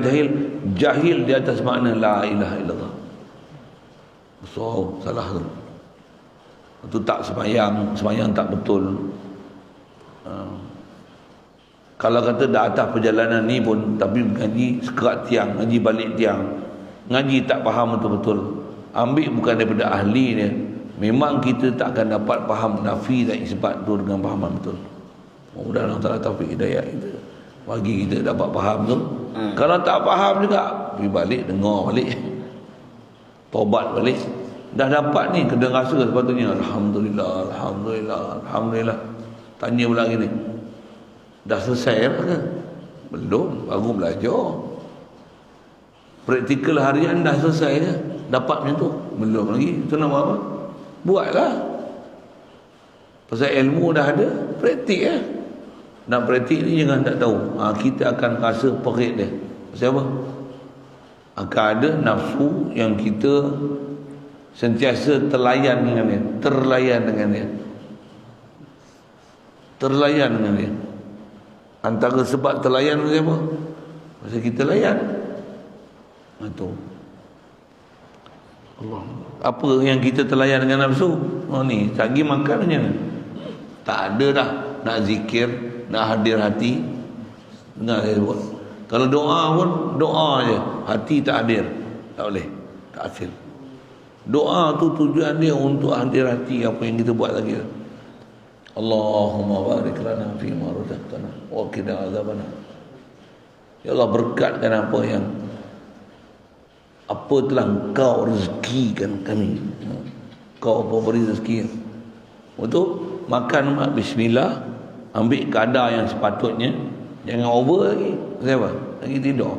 jahil di atas makna la ilaha illallah. So, salah tu. Itu tak sembahyang tak betul. Kalau kata dah atas perjalanan ni pun, tapi ngaji sekerat tiang, ngaji balik tiang, ngaji tak faham betul-betul, ambil bukan daripada ahli dia, memang kita tak akan dapat faham nafi dan isbat tu dengan fahaman betul. Mudah-mudahan Allah Ta'ala taufik hidayah kita, bagi kita dapat faham tu. Kalau tak faham juga, pergi balik, dengar balik, tobat balik. Dah dapat ni, kena rasa sepatutnya Alhamdulillah, Alhamdulillah, Alhamdulillah. Tanya pula gini, dah selesai apa ke? Belum, baru belajar. Praktikal harian dah selesai ke? Dapat macam tu? Belum lagi. Itu nama apa? Buatlah. Pasal ilmu dah ada, praktik ya. Dan praktik ni jangan tak tahu. Kita akan rasa perit dia. Pasal apa? Akan ada nafsu yang kita sentiasa terlayan dengan dia, terlayan dengan dia. Antara sebab terlayan tu apa? Pasal kita layan. Itu. Allah. Apa yang kita terlayan dengan nafsu? Ni, lagi makan macam mana? Tak ada dah nak zikir, nak hadir hati. Dengar saya sebut. Kalau doa pun doa je, hati tak hadir. Tak boleh. Tak hasil. Doa tu tujuan dia untuk hadir hati apa yang kita buat lagi. Allahumma barik lana fi ma razaqtana wa qina azabana. Ya Allah, berkatkan apa telah Engkau rezekikan kami. Kau apa beri rezeki. Untuk makan bismillah, ambil kadar yang sepatutnya, jangan over lagi. Siapa? Lagi tidur.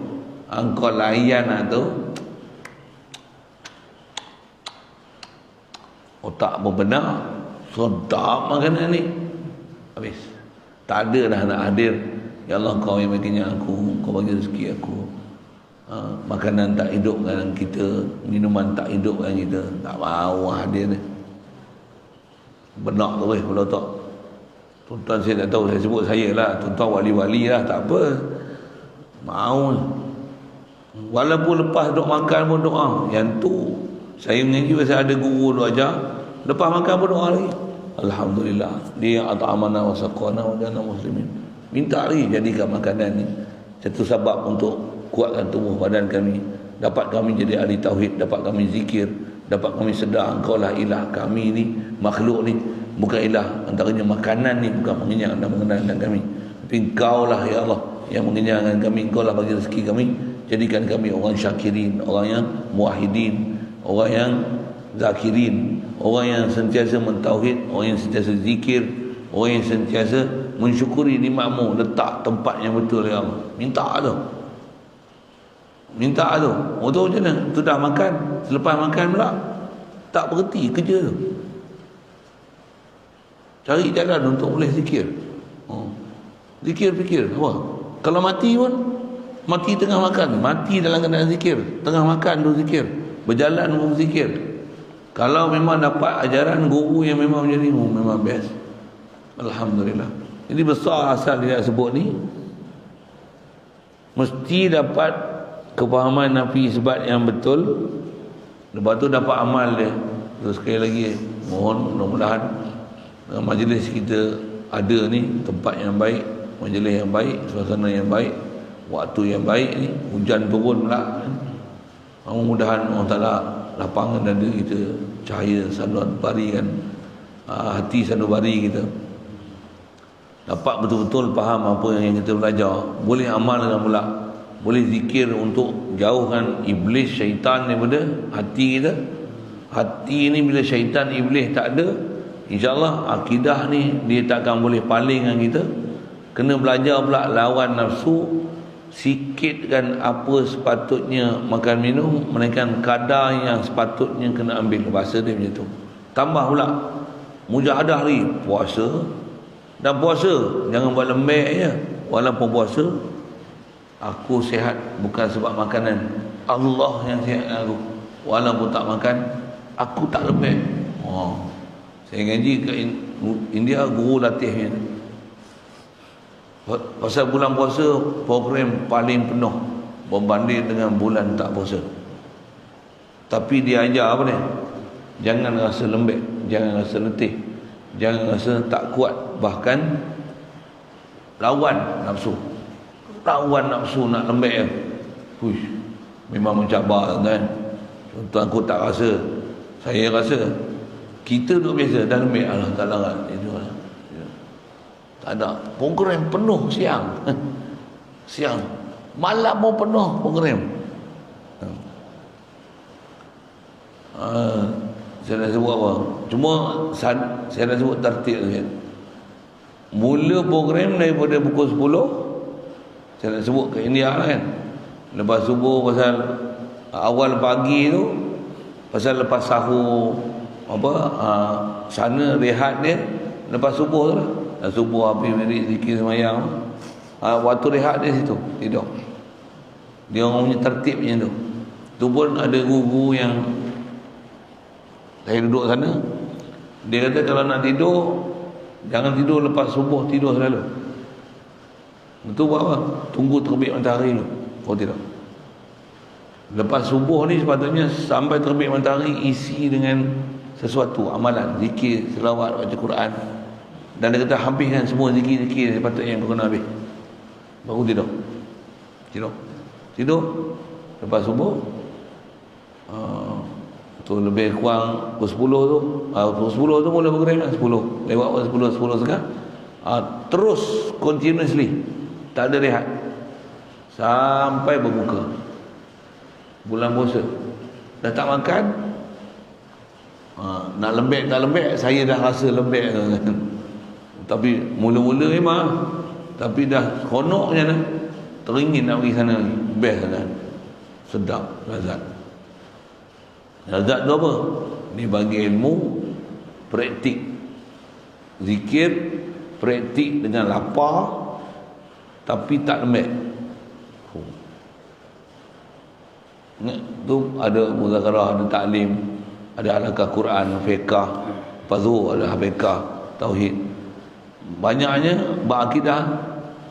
Engkau layan tu otak berbenar, sedap makanan ni, habis. Tak ada dah nak hadir. Ya Allah, Kau yang baginya aku, Kau bagi rezeki aku. Makanan tak hidupkan kita, minuman tak hidupkan kita, tak mahu hadir ni. Benak tu kalau tak. Tuan-tuan saya tak tahu, saya sebut saya lah, tuan-tuan wali-wali lah, tak apa. Mau. Walaupun lepas duk makan pun doa. Yang tu saya mengaji pasal ada guru duk ajar, lepas makan pun doa lagi. Alhamdulillah, dia at'amana wa saqana wa jana muslimin. Minta lagi jadikan makanan ni satu sebab untuk kuatkan tubuh badan kami, dapat kami jadi ahli tauhid, dapat kami zikir, dapat kami sedar Engkau lah ilah kami ni, makhluk ni bukan ilah, antaranya makanan ni bukan mengenyang dan mengenalkan kami, tapi Engkau lah ya Allah yang mengenyangkan kami, Engkau lah bagi rezeki kami. Jadikan kami orang syakirin, orang yang muwahhidin, orang yang zakirin, orang yang sentiasa mentauhid, orang yang sentiasa zikir, orang yang sentiasa mensyukuri nikmat-Mu. Letak tempat yang betul ya Allah. Minta tu. Betul macam mana? Tu dah makan, selepas makan pula tak berhenti kerja tu. Cari jalan untuk boleh zikir. Zikir apa? Kalau mati pun, mati tengah makan, mati dalam keadaan zikir, tengah makan tu zikir, berjalan pun zikir. Kalau memang dapat ajaran guru yang memang macam ni, memang best. Alhamdulillah. Jadi besar asal dia sebut ni, mesti dapat kefahaman nafi isbat yang betul, lepas tu dapat amal dia. Terus sekali lagi mohon mudah-mudahan majlis kita ada ni tempat yang baik majlis yang baik, suasana yang baik, waktu yang baik ni, hujan turun pula. Mudah-mudahan Allah Ta'ala lapangan dada kita, cahaya sanubari kan, hati sanubari kita, dapat betul-betul faham apa yang kita belajar, boleh amal dengan pula, boleh zikir untuk jauhkan iblis syaitan daripada hati kita. Hati ni bila syaitan iblis tak ada, insyaAllah akidah ni dia takkan boleh paling dengan kita. Kena belajar pula lawan nafsu, sikitkan apa sepatutnya makan minum, melainkan kadar yang sepatutnya kena ambil. Bahasa dia macam tu. Tambah pula mujahadah hari puasa, dan puasa jangan buat lembek je. Walaupun puasa, aku sihat bukan sebab makanan, Allah yang sihat aku. Walaupun tak makan, aku tak lembek. Saya ngaji ke India, guru latihnya pasal bulan puasa program paling penuh berbanding dengan bulan tak puasa. Tapi dia ajar apa ni? Jangan rasa lembek, jangan rasa letih, jangan rasa tak kuat, bahkan lawan nafsu. Lawan nafsu nak lembek. Push, memang mencabar kan. Contoh aku tak rasa, saya rasa. Kita duduk biasa dah lembek, Allah tak larat. Itu lah. Tak ada. Program penuh siang. Siang. Malam pun penuh program. Saya nak sebut apa? Cuma saya nak sebut tertib saja. Mula program daripada pukul 10. Saya nak sebut ke India lah kan. Lepas subuh, pasal awal pagi tu, pasal lepas sahur sana rehat dia lepas subuh tu lah. Subuh habis wirid zikir semayang, waktu rehat dia situ tidur. Dia orang punya tertib macam tu. Tu pun ada guru yang saya duduk sana, dia kata kalau nak tidur jangan tidur lepas subuh, tidur selalu. Betul buat apa? Tunggu terbit matahari dulu kau tidur. Lepas subuh ni sepatutnya sampai terbit matahari isi dengan sesuatu amalan, zikir, selawat, baca Quran. Dan dia kata habiskan semua zikir-zikir sepatutnya yang kau kena habis, baru tidur. Tidur lepas subuh, tu lebih kurang pukul 10 tu, pukul 10 tu mula program lah. 10 lewat 10 setengah, terus continuously, tak ada rehat sampai berbuka. Bulan puasa dah tak makan, nak lembek tak lembek, saya dah rasa lembek kan. Tapi mula-mula memang, tapi dah seronok je lah, teringin nak pergi sana lagi. Best kan, sedap, lazat. Lazat tu apa? Ni bagi ilmu, praktik zikir, praktik dengan lapar, tapi tak lembek. Tu ada muzakarah, ada taklim, ada halaqah Quran, fiqh, fazul, ada fiqh, tauhid. Banyaknya berakidah,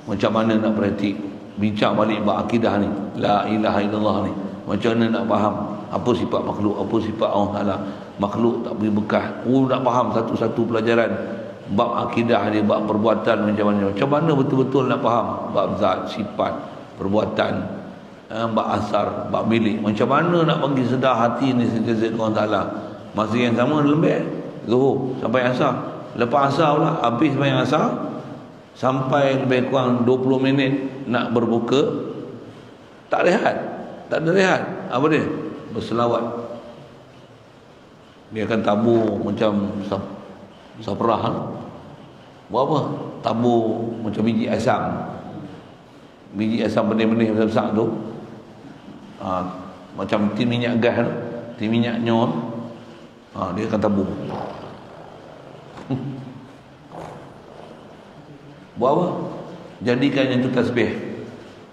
macam mana nak praktik, bincang balik berakidah ni, la ilaha illallah ni, macam mana nak faham apa sifat makhluk, apa sifat Allah Ta'ala. Makhluk tak beri bekas, nak faham satu-satu pelajaran bab akidah dia, bab perbuatan macam mana betul-betul nak faham bab zat, sifat, perbuatan, bab asar, bab milik, macam mana nak bagi sedar hati ni sentiasa Allah Ta'ala. Masa yang sama lembek zuhur sampai asar. Lepas asar pula, habis sembahyang asar sampai lebih kurang 20 minit nak berbuka, tak rehat, tak ada rehat. Apa dia? Berselawat. Dia akan tabur macam saprah. Buat apa? Tabur macam biji asam. Biji asam benih-benih besar-besar tu, macam tin minyak gas tu, tin minyak nyon, dia akan tabur. Buat apa? Jadikan yang tu tasbih.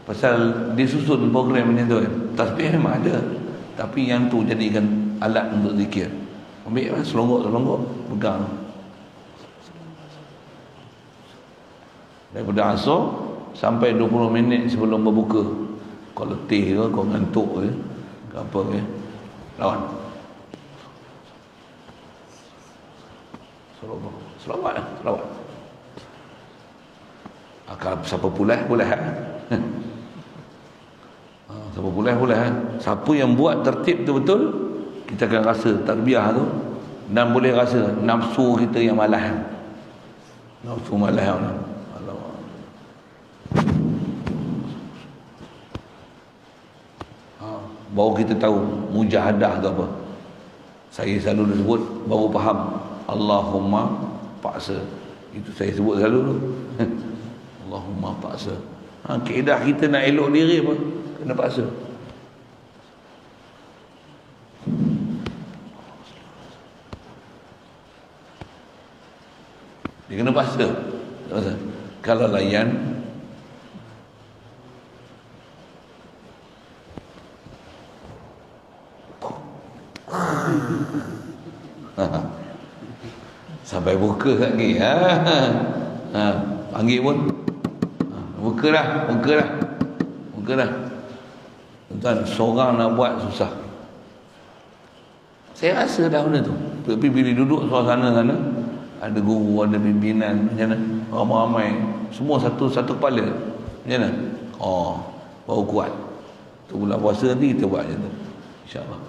Pasal disusun program macam tu kan. Tasbih memang ada, tapi yang tu jadikan alat untuk zikir. Ambil lah, selonggok pegang. Daripada asar sampai 20 minit sebelum berbuka. Kau letih ke, kau ngantuk ke, apa ke, lawan. Selawat. Kalau siapa pulih boleh. Siapa pulih boleh. Siapa yang buat tertib tu betul, kita akan rasa tarbiyah tu, dan boleh rasa nafsu kita yang malas. Nafsu malas. Baru kita tahu mujahadah tu apa. Saya selalu sebut, baru faham Allahumma paksa. Itu saya sebut selalu tu. Allahumma paksa. Kaedah kita nak elok diri apa? Kena paksa. Dia kena paksa. Kalau layan, sampai buka lagi. Panggil pun buka dah. Tuan, seorang nak buat susah. Saya rasa dah benda tu. Tapi bila duduk suasana sana, ada guru, ada pimpinan, macam mana, ramai-ramai, semua satu kepala, macam mana, baru kuat. Tu bulan puasa nanti kita buat macam tu, insyaAllah.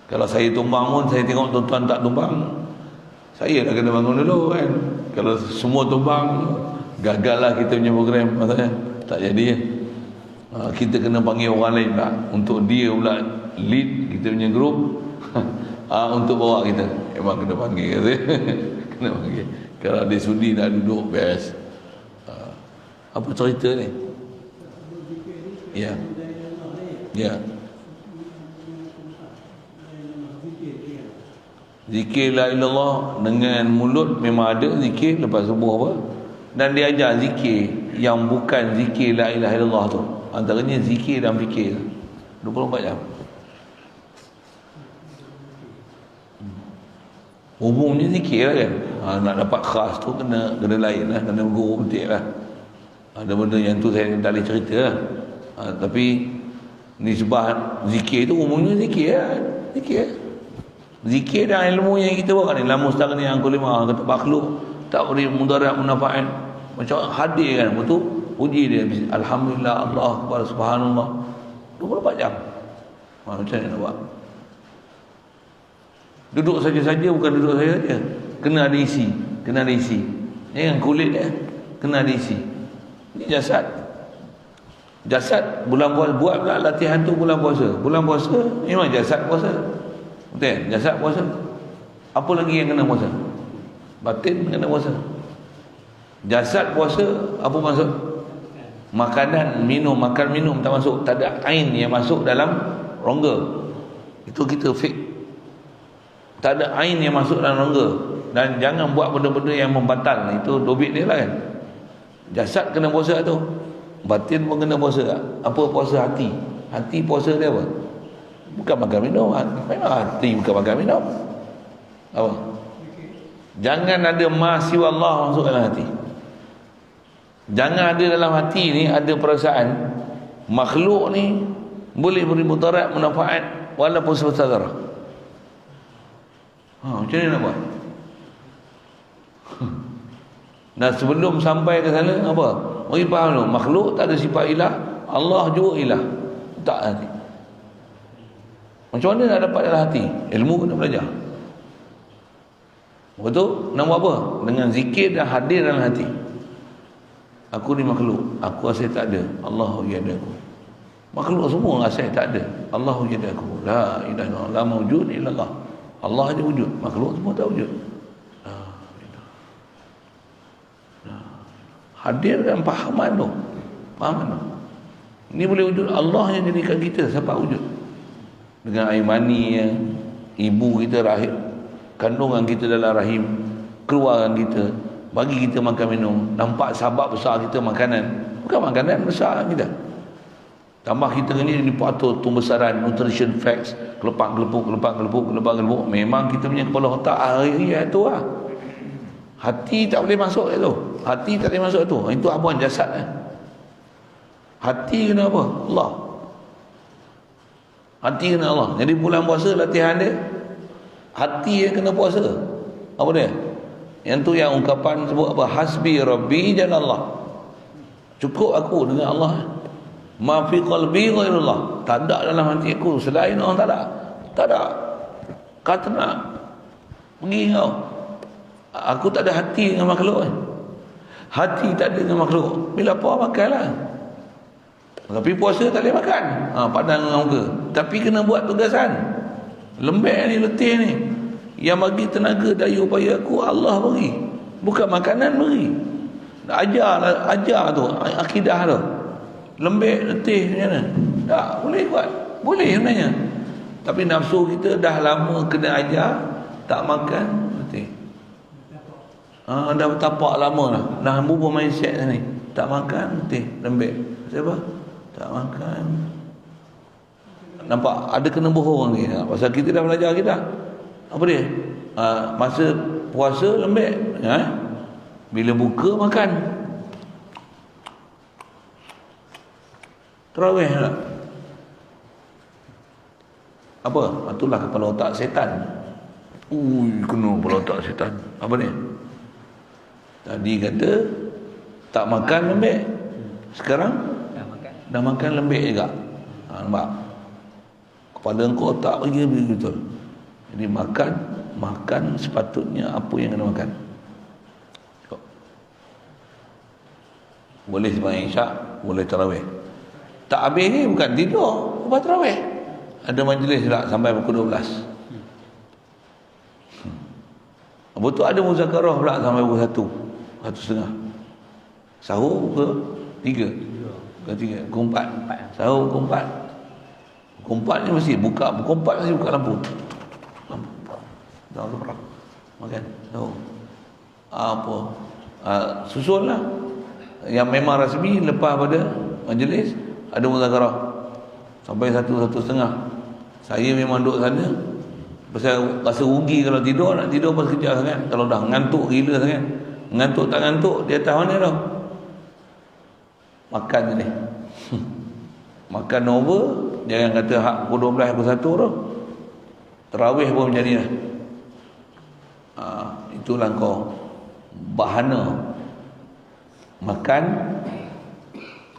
Kalau saya tumbang pun, saya tengok tuan-tuan tak tumbang, saya dah kena bangun dulu kan. Kalau semua tumbang, gagal lah kita punya program, maksudnya tak jadi ya. Kita kena panggil orang lain pula, untuk dia pula lead kita punya grup. Untuk bawa kita, memang kena panggil. Kena panggil. Kalau dia sudi nak duduk, best. Apa cerita ni? Ya. Zikir la ilallah dengan mulut memang ada zikir lepas subuh apa. Dan dia ajar zikir yang bukan zikir la ilaha illallah tu. Antaranya zikir dan fikir 24 jam. Umumnya zikir lah kan. Nak dapat khas tu kena lain lah, kena guru betul lah. Ada benda yang tu saya tak boleh cerita lah. Tapi nisbah zikir tu umumnya zikir lah. Zikir dan ilmu yang kita buat ni, la mustaqni an kulli ma kata makhluk tak beri mudarat munafaat, macam hadir kan, betul puji dia, alhamdulillah, Allah akbar, subhanallah, 24 jam. Macam mana nak buat? Duduk saja-saja, bukan duduk saja-saja, kena ada isi. Jangan kulit dia, kena ada isi. Ini jasad bulan puasa, buat pula latihan tu bulan puasa memang jasad puasa. Betul? Jasad puasa. Apa lagi yang kena puasa? Batin kena puasa. Jasad puasa, apa maksud? Makan minum tak masuk. Tak ada ain yang masuk dalam rongga. Itu kita fake. Tak ada ain yang masuk dalam rongga. Dan jangan buat benda-benda yang membatal. Itu dobit dia lah kan. Jasad kena puasa tu. Batin pun kena puasa. Apa puasa hati? Hati puasa dia apa? Bukan makan minum. Memang hati bukan makan minum. Apa? Jangan ada ma siwa Allah masuk dalam hati. Jangan ada dalam hati ni ada perasaan makhluk ni boleh beri mudarat manfaat walaupun sebentar. Macam mana nak buat? Dan sebelum sampai ke sana apa? Mari faham dulu, makhluk tak ada sifat ilah, Allah juga ilah. Tak hati. Macam mana nak dapat dalam hati? Ilmu kena belajar. Betul? Nak buat apa? Dengan zikir dan hadir dalam hati. Aku ni makhluk, aku asal tak ada, Allahu yadaku. Makhluk semua asal tak ada, Allahu yadaku. La ilaha illallah, la mawjud illallah. Allah aja wujud, makhluk semua tak wujud. Hadirkan pahaman tu. Ini boleh wujud, Allah yang jadikan kita sampai wujud. Dengan air mani yang ibu kita rahim, kandungan kita dalam rahim, keluarkan kita, bagi kita makan minum, nampak sabab besar kita makanan, bukan makanan besar kita. Tambah kita ni dipatut pembesaran nutrition facts, kelepak gelepuk, memang kita punya kepala otak hari-hari tu lah. Hati tak boleh masuk tu. Hati tak boleh masuk tu. Itu abuan jasad lah. Hati kena apa? Allah. Hati kena Allah. Jadi bulan puasa latihan dia, hati yang kena puasa. Apa dia? Yang tu yang ungkapan sebut apa? Hasbi Rabbi jalallah. Cukup aku dengan Allah. Ma fi qalbi ghairullah. Tak ada dalam hati aku selain Allah, tak ada. Tak ada. Kata nak pergi kau. Aku tak ada hati dengan makhluk. Hati tak ada dengan makhluk. Bila apa makanlah. Tapi puasa tak boleh makan. Padang dengan muka. Tapi kena buat tugasan. Lembek ni, letih ni. Yang bagi tenaga daya upaya aku Allah beri. Bukan makanan beri. Ajar tu akidah tu. Lembek, letih macam mana? Tak boleh buat. Boleh sebenarnya. Tapi nafsu kita dah lama kena ajar, tak makan, letih. Dah bertapak lama lah. Dah berubah mindset ni. Tak makan, letih, lembek. Siapa? Tak makan. Nampak ada kena bohong ni. Pasal kita dah belajar kita. Apa dia? Masa puasa lembek. Bila buka makan. Terawih tak? Apa? Itulah kepala otak setan. Kena kepala otak setan. Apa ni? Tadi kata tak makan lembek. Sekarang dah makan lembek juga. Nampak? Kepala engkau tak bagi betul. Jadi makan sepatutnya apa yang kena makan. Boleh sembahyang isyak, boleh tarawih. Tak habis ni bukan tidur, lepas tarawih. Ada majlis tak sampai pukul 12. Betul ada muzakarah pula sampai pukul 1, 1:30. Sahur pukul 3. Pukul 3, pukul 4. Sahur pukul 4. Pukul 4 ni mesti buka, pukul 4 mesti buka lampu. Dah berapa? Makan. Sahur. Apa? Susun lah. Yang memang rasmi lepas pada majlis ada muzakarah sampai 1:30. Saya memang duduk sana pasal rasa rugi kalau tidur. Nak tidur pas kerja sangat. Kalau dah ngantuk gila sangat, ngantuk tak ngantuk di atas mana dah makan je ni. Makan over. Jangan kata hak pukul 12 pukul 1 tu. Tarawih pun macam ni lah. Itulah kau bahana makan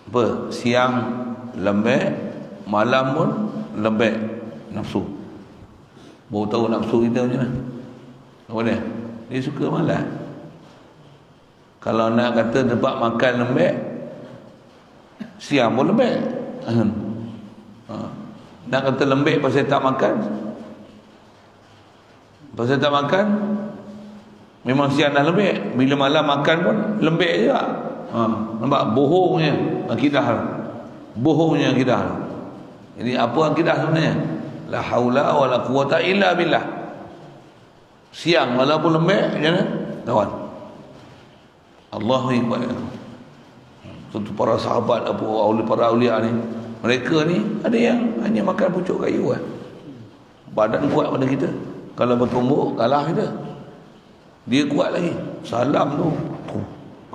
apa, siang lembek, malam pun lembek nafsu. Baru tahu nafsu kita macam mana. Apa dia? Dia suka malas. Kalau nak kata tempat makan lembek, siang pun lembek. Nak kata lembek pasal tak makan, pasal tak makan, memang siang dah lembek. Bila malam makan pun lembek juga. Nampak bohongnya akidah. Bohongnya akidah. Jadi apa akidah sebenarnya? La haula wala quwata illa billah. Siang walaupun lembek macam mana? Lawan. Allahu akbar. Tentu para sahabat apa para aulia ni, mereka ni ada yang hanya makan pucuk kayu kan. Badan kuat pada kita. Kalau bertumbuk kalah kita. Dia kuat lagi. Salam tu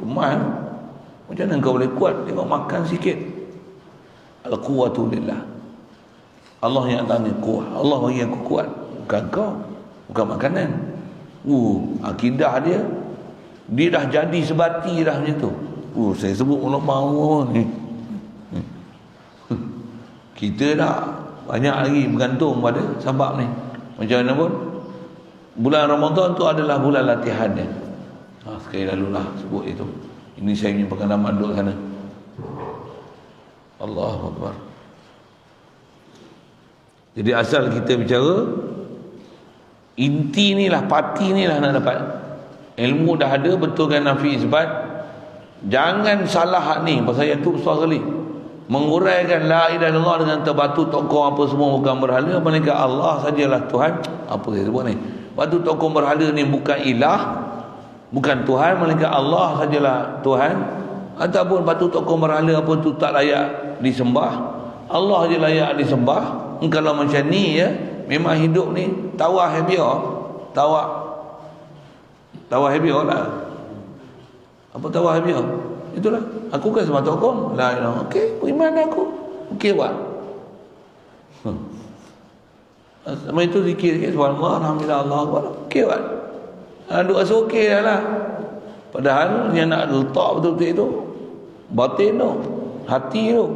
kemas. Macam mana kau boleh kuat? Tengok makan sikit. Al-quwatu lillah. Allah yang tanya kuat. Allah bagi aku kuat. Bukan kau. Bukan makanan. Akidah dia dah jadi sebati dah macam tu. Saya sebut mulut mau ni. Kita dah banyak lagi bergantung pada sebab ni. Macam mana pun bulan Ramadan tu adalah bulan latihan dia. Sekali lalu lah sebut itu. Ini saya punya pengalaman duduk sana. Allahu Akbar. Jadi asal kita bicara, inti ni lah, pati ni lah nak dapat. Ilmu dah ada, betulkan nafi isbat. Jangan salah hak ni. Pasal yang tu besar sekali. Menguraikan la ilaha illallah dengan terbatu tokoh apa semua bukan berhala, melainkan Allah sajalah Tuhan. Apa saya sebut ni? Batu tokoh berhala ni bukan ilah, bukan Tuhan, melainkan Allah sajalah Tuhan. Ataupun batu tokoh berhala apa tu tak layak disembah, Allah je layak disembah. Kalau macam ni ya, memang hidup ni tawah hebiah. Tawah hebiah lah. Apa tawah hebiah? Itulah. Aku kan sebab tokoh. La ilaha. Okey, beriman aku. Okey buat. Sama itu zikir subhanallah, alhamdulillah, Allahu akbar. Okey buat. Duk rasa okey dah lah. Padahal yang nak letak betul-betul itu batin tu, hati tu.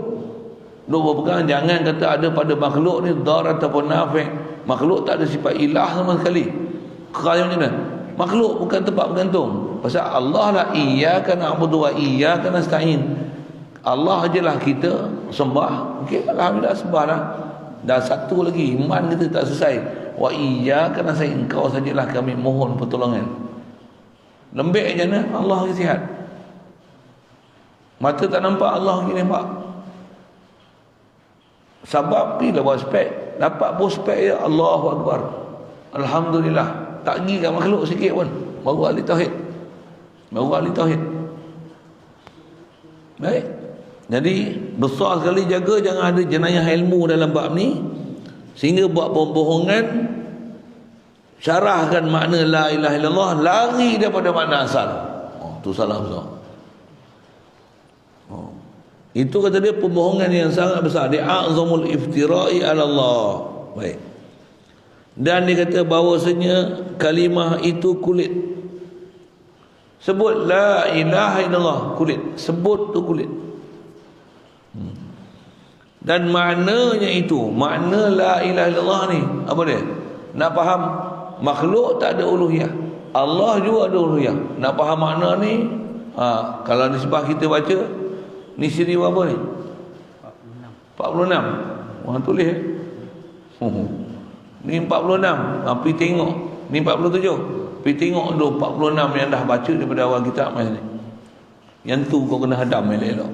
Duk berpegang, jangan kata ada pada makhluk ni dar ataupun nafi'. Makhluk tak ada sifat ilah sama sekali. Kerana macam mana? Makhluk bukan tempat bergantung. Pasal Allah lah, iyyaka na'budu wa iyyaka nasta'in. Allah ajalah kita sembah. Okey, alhamdulillah sembah lah. Dan satu lagi, iman kita tak selesai. Wa iyyaka nasta'in, engkau sajalah kami mohon pertolongan. Lembik je mana? Allah bagi sihat. Mata tak nampak, Allah bagi nampak. Sebab bila buat spek, dapat pun spek ya, Allahu Akbar, alhamdulillah. Tak pergi kat makhluk sikit pun, baru ahli tauhid. Baru ahli tauhid. Baik. Jadi besar sekali jaga jangan ada jenayah ilmu dalam bab ni, sehingga buat pembohongan, syarahkan makna la ilaha illallah, lari daripada makna asal. Tu salah besar. Itu kata dia pembohongan yang sangat besar. Dia a'zamul iftira'i ala Allah. Baik. Dan dia kata bahawasanya kalimah itu kulit. Sebut la ilaha illallah, kulit. Sebut tu kulit. Dan maknanya itu, makna la ilaha illallah ni apa dia? Nak faham makhluk tak ada uluhiyah, Allah juga ada uluhiyah. Nak faham makna ni, kalau nisbah kita baca ni siri berapa ni? 46. Orang tulis ni 46. Pergi tengok. Ni 47. Pergi tengok dulu 46 yang dah baca daripada awal kitab macam ni. Yang tu kau kena hadam elok-elok.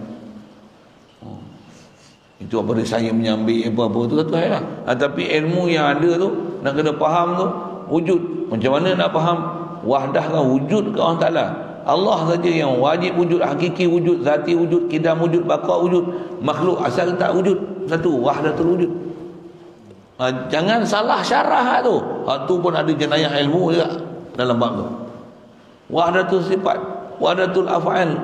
Itu apa dia, saya menyambil apa-apa tu satu hal lah. Tapi ilmu yang ada tu nak kena faham tu wujud. Macam mana nak faham wahdah kan wujud ke Allah Ta'ala? Allah saja yang wajib wujud, hakiki wujud, zati wujud, kidam wujud, baqa wujud. Makhluk asal tak wujud. Satu, wahdatul wujud. Jangan salah syarah tu. Tu pun ada jenayah ilmu juga dalam bab tu. Wahdatul sifat, wahdatul af'al,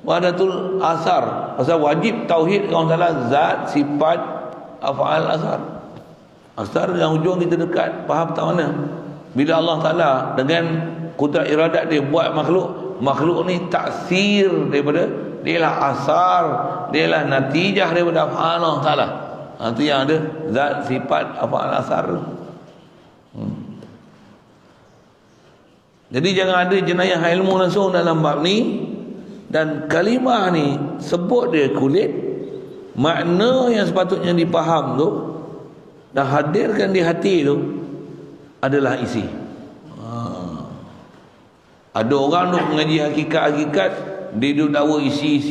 wahdatul asar. Pasal wajib tauhid Allah Ta'ala, zat, sifat, af'al, asar. Asar yang ujung kita dekat, faham tak mana? Bila Allah Ta'ala dengan kudrat iradat dia buat makhluk, makhluk ni taksir daripada, dia lah asar, dia lah natijah daripada Allah Ta'ala. Itu yang ada zat, sifat, af'al, asar. Jadi jangan ada jenayah ilmu langsung dalam bab ni. Dan kalimah ni sebut dia kulit, makna yang sepatutnya dipaham tu dan hadirkan di hati tu adalah isi. Ada orang duk mengaji hakikat-hakikat, dia duk dakwa isi,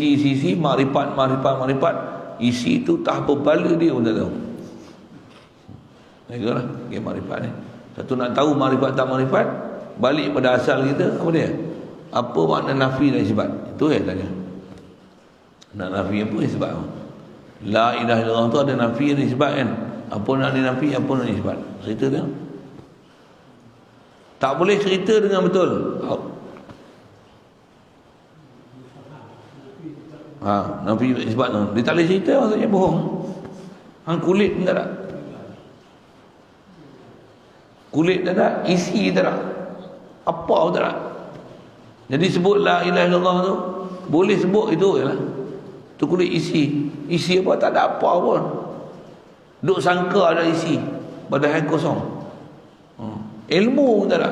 makrifat. Isi tu tak apa bala dia pun tak tahu. Baiklah, dia makrifat ni. Satu nak tahu makrifat tak makrifat, balik pada asal kita, apa dia? Apa makna nafi dan isbat? Itu yang tanya. Nak nafi apa isbat? La ilaha illallah tu ada nafi dan isbat kan? Apa nak dinafi, apa nak isbat? Cerita dia. Tak boleh cerita dengan betul. Nafi isbat tu. Dia tak boleh cerita, maksudnya bohong. Kulit pun tak ada. Kulit tak ada, isi tak ada. Apa pun tak ada. Jadi sebut la ilaha illallah tu, boleh sebut itu je lah. Tu kulit isi. Isi apa? Tak ada apa pun. Duk sangka ada isi, padahal kosong. Ilmu pun tak ada.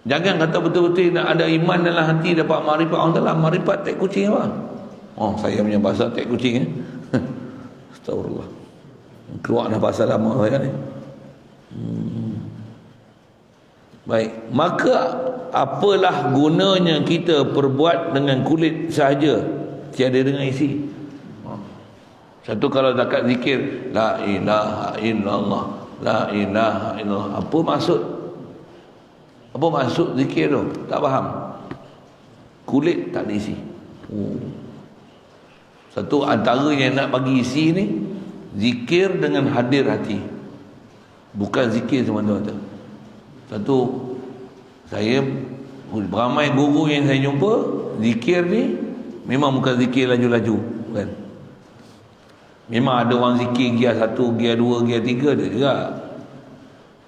Jangan kata betul-betul nak ada iman dalam hati, dapat makrifat Allah Ta'ala. Makrifat tek kucing apa? Saya punya bahasa tek kucing Astagfirullah. Keluar dah bahasa lama saya ni. Baik, maka apalah gunanya kita perbuat dengan kulit sahaja, tiada dengan isi. Satu kalau dekat zikir la ilaha illallah, la ilaha illallah, apa maksud? Apa maksud zikir tu? Tak faham. Kulit tak ada isi. Satu antara yang nak bagi isi ni, zikir dengan hadir hati. Bukan zikir semata-mata. Satu, saya beramai guru yang saya jumpa, zikir ni memang bukan zikir laju-laju, kan? Memang ada orang zikir gear 1, gear 2, gear 3 dia juga.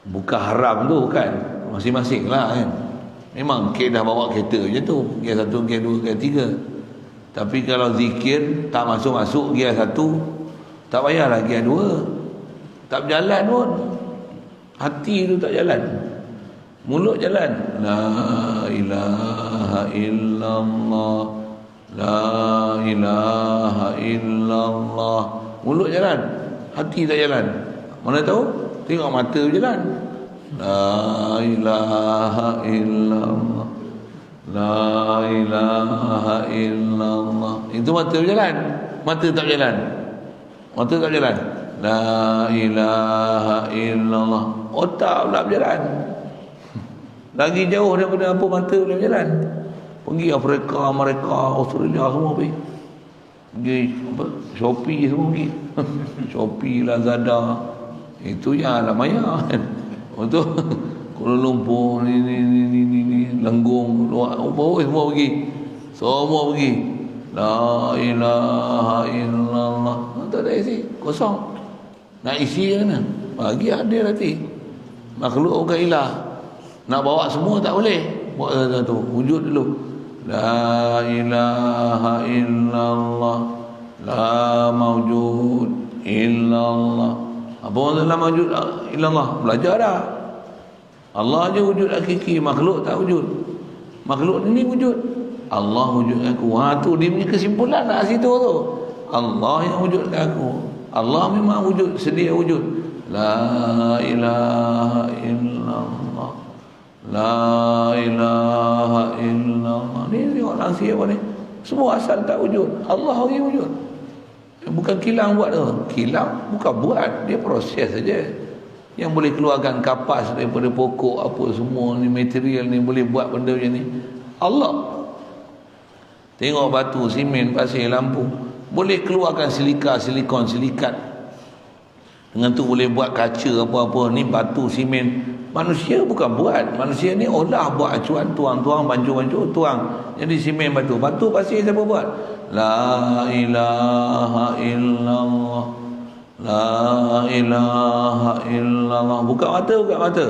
Bukan haram tu, kan? masing-masing lah kan. Memang dah bawa kereta je tu, gear 1, gear 2, gear 3. Tapi kalau zikir tak masuk-masuk gear 1, tak payahlah gear 2. Tak berjalan pun. Hati tu tak jalan. Mulut jalan. La ilaha illallah. La ilaha illallah. Mulut jalan, hati tak jalan. Mana tahu? Tengok mata berjalan. La ilaha illallah. La ilaha illallah. Itu mata berjalan. Mata tak berjalan. Mata tak berjalan. La ilaha illallah. Otak pula berjalan. Lagi jauh daripada apa mata boleh berjalan. Pergi Afrika, Amerika, Australia semua pergi. Pergi apa? Shopee semua pergi. Shopee, Lazada. Itu yang alam maya kan. Untuk Kuala Lumpur ni Lenggong, luar semua pergi. Semua pergi. La ilaha illallah. Tak ada isi, kosong. Nak isi je kan? Bagi hadir hati. Makhluk bukan ilah. Nak bawa semua tak boleh. Buat satu wujud dulu. La ilaha illallah. La mawjud illallah. Apa maksud la mawjud illallah? Belajar dah. Allah je wujud hakiki, makhluk tak wujud. Makhluk ni wujud. Allah wujud aku. Tu dia punya kesimpulan kat situ tu. Allah yang wujudkan aku. Allah memang wujud, sedia wujud. La ilaha illallah. La ilaha illallah. Ni orang sia apa ni? Semua asal tak wujud. Allah lagi wujud. Bukan kilang buat tu. Kilang bukan buat, dia proses saja. Yang boleh keluarkan kapas daripada pokok apa semua ni, material ni boleh buat benda macam ni. Allah. Tengok batu, simen, pasir, lampu. Boleh keluarkan silika, silikon, silikat. Dengan tu boleh buat kaca apa-apa. Ni batu, simen. Manusia bukan buat. Manusia ni olah, buat acuan, tuang, bancuh, tuang. Jadi simen, batu. Batu, pasir siapa buat? La ilaha illallah. La ilaha illallah. Buka mata.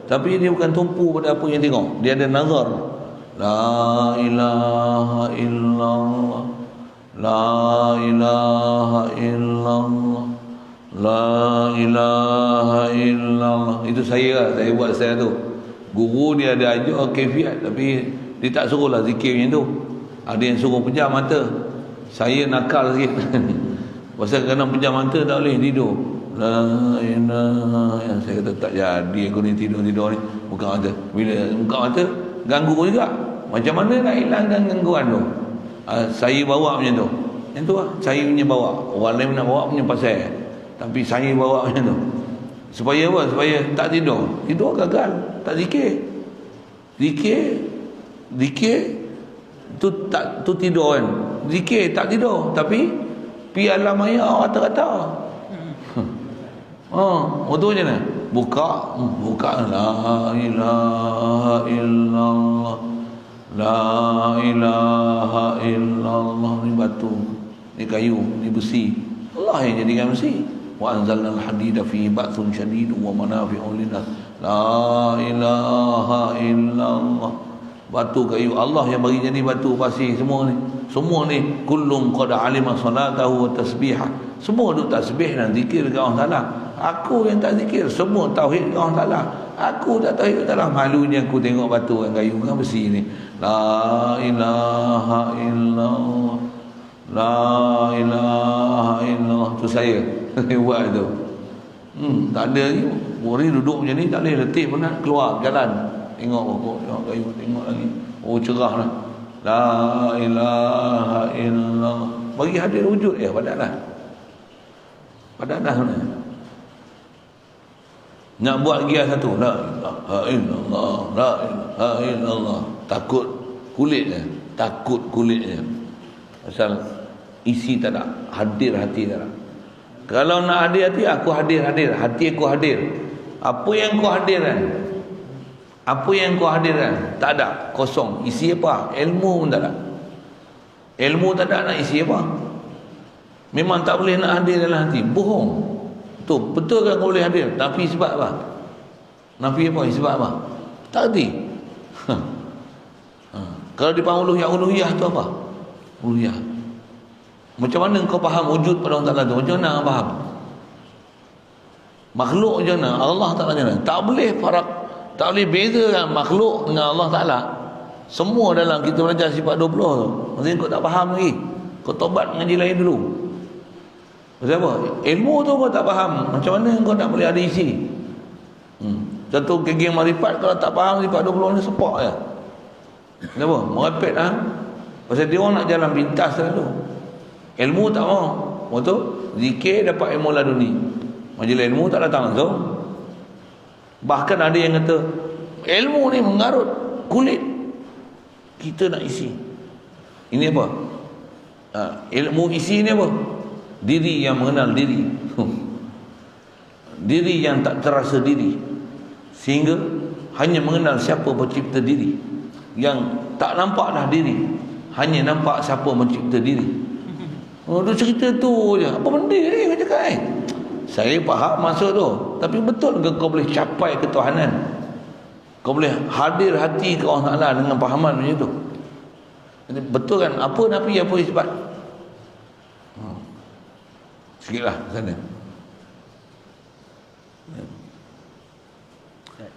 Tapi dia bukan tumpu pada apa yang tengok. Dia ada nazar. La ilaha illallah. La ilaha illallah. La ilaha illallah. Itu saya buat saya tu. Guru dia ada ajar kefiat, tapi dia tak suruh lah zikir macam tu. Ada yang suruh pejam mata. Saya nakal sikit. Pasal kena pejam mata tak boleh tidur. La ilaha. Yang saya kata tak jadi aku ni tidur ni. Buka mata. Bila buka mata ganggu juga. Macam mana nak hilangkan gangguan tu? Saya bawa macam tu. Yang tu lah, saya punya bawa. Orang lain nak bawa punya pasal. Tapi saya bawa macam tu. Supaya apa? Supaya tak tidur. Tidur gagal. Tak zikir. Zikir tu tidur kan. Zikir tak tidur. Tapi pi alam maya rata-rata. Betul je nak. Buka la ilaha illallah. La ilaha illallah. Ni batu, ni kayu, ni besi. Allah yang jadikan besi. Wa anzalna al-hadida fihi ba'thun syadid wa manafi'u lin-nas. La ilaha illallah. Batu, kayu, Allah yang bagi jadi batu, pasir, semua ni kullum qad alima salatahu wa tasbihah. Semua duk tasbih dan zikir dekat Allah Taala. Aku yang tak zikir, semua tauhid dekat Allah Taala. Aku tak tauhid dekat Allah. Malunya aku tengok batu dan kayu kan besi ni. La ilaha illallah. La ilaha illallah. Tu saya buat tu. Tak ada ni. Murid duduk macam ni tak boleh letih pun nak keluar jalan. Tengok pokok, tengok kayu, tengok lagi. Oh cerah lah. La ilaha illallah. Bagi hadir wujud padatlah. Padatlah sebenarnya. Nak buat gias satu. La ilaha illallah. La ilaha illallah. Takut kulitnya. Pasal isi tak ada. Hadir hati tak ada. Kalau nak hadir hati, aku hadir. Hati aku hadir. Apa yang kau hadirkan? Apa yang kau hadirkan? Tak ada, kosong. Isi apa? Ilmu pun tak ada. Ilmu tak ada, nak isi apa? Memang tak boleh nak hadir dalam hati. Bohong. Tu betul kan kau boleh hadir, tapi sebab apa? Nafi apa? Sebab apa? Tak erti. Kalau dipaham uluhiyah tu apa? Uluhiyah. Macam mana kau faham wujud pada Allah Ta'ala tu? Macam mana faham? Makhluk macam mana? Allah Ta'ala macam mana? Tak boleh farak, tak boleh bezakan makhluk dengan Allah Ta'ala. Semua dalam kita belajar sifat 20 tu. Maksudnya kau tak faham lagi. Kau tobat mengaji lain dulu. Maksud apa? Ilmu tu kau tak faham. Macam mana kau nak boleh ada isi? Contoh geng marifat, kalau tak faham sifat 20 ni sepak je. Kenapa? Merepet lah. Pasal dia orang nak jalan pintas tu. Ilmu tak mau. Betul? Zikir dapat ilmu laduni. Majlis ilmu tak datang langsung. Bahkan ada yang kata ilmu ni mengarut kulit. Kita nak isi. Ini apa? Ilmu isi ni apa? Diri yang mengenal diri. Diri yang tak terasa diri. Sehingga hanya mengenal siapa pencipta diri. Yang tak nampak dah diri, hanya nampak siapa mencipta diri. Oh, tu cerita tu je. Apa benda ni kau cakap kan? Saya faham masa tu. Tapi betul ke kau boleh capai ketuhanan? Kau boleh hadir hati ke Allah Ta'ala dengan fahaman macam tu? Jadi, betul kan? Apa nafi, apa isbat? Sikitlah sana.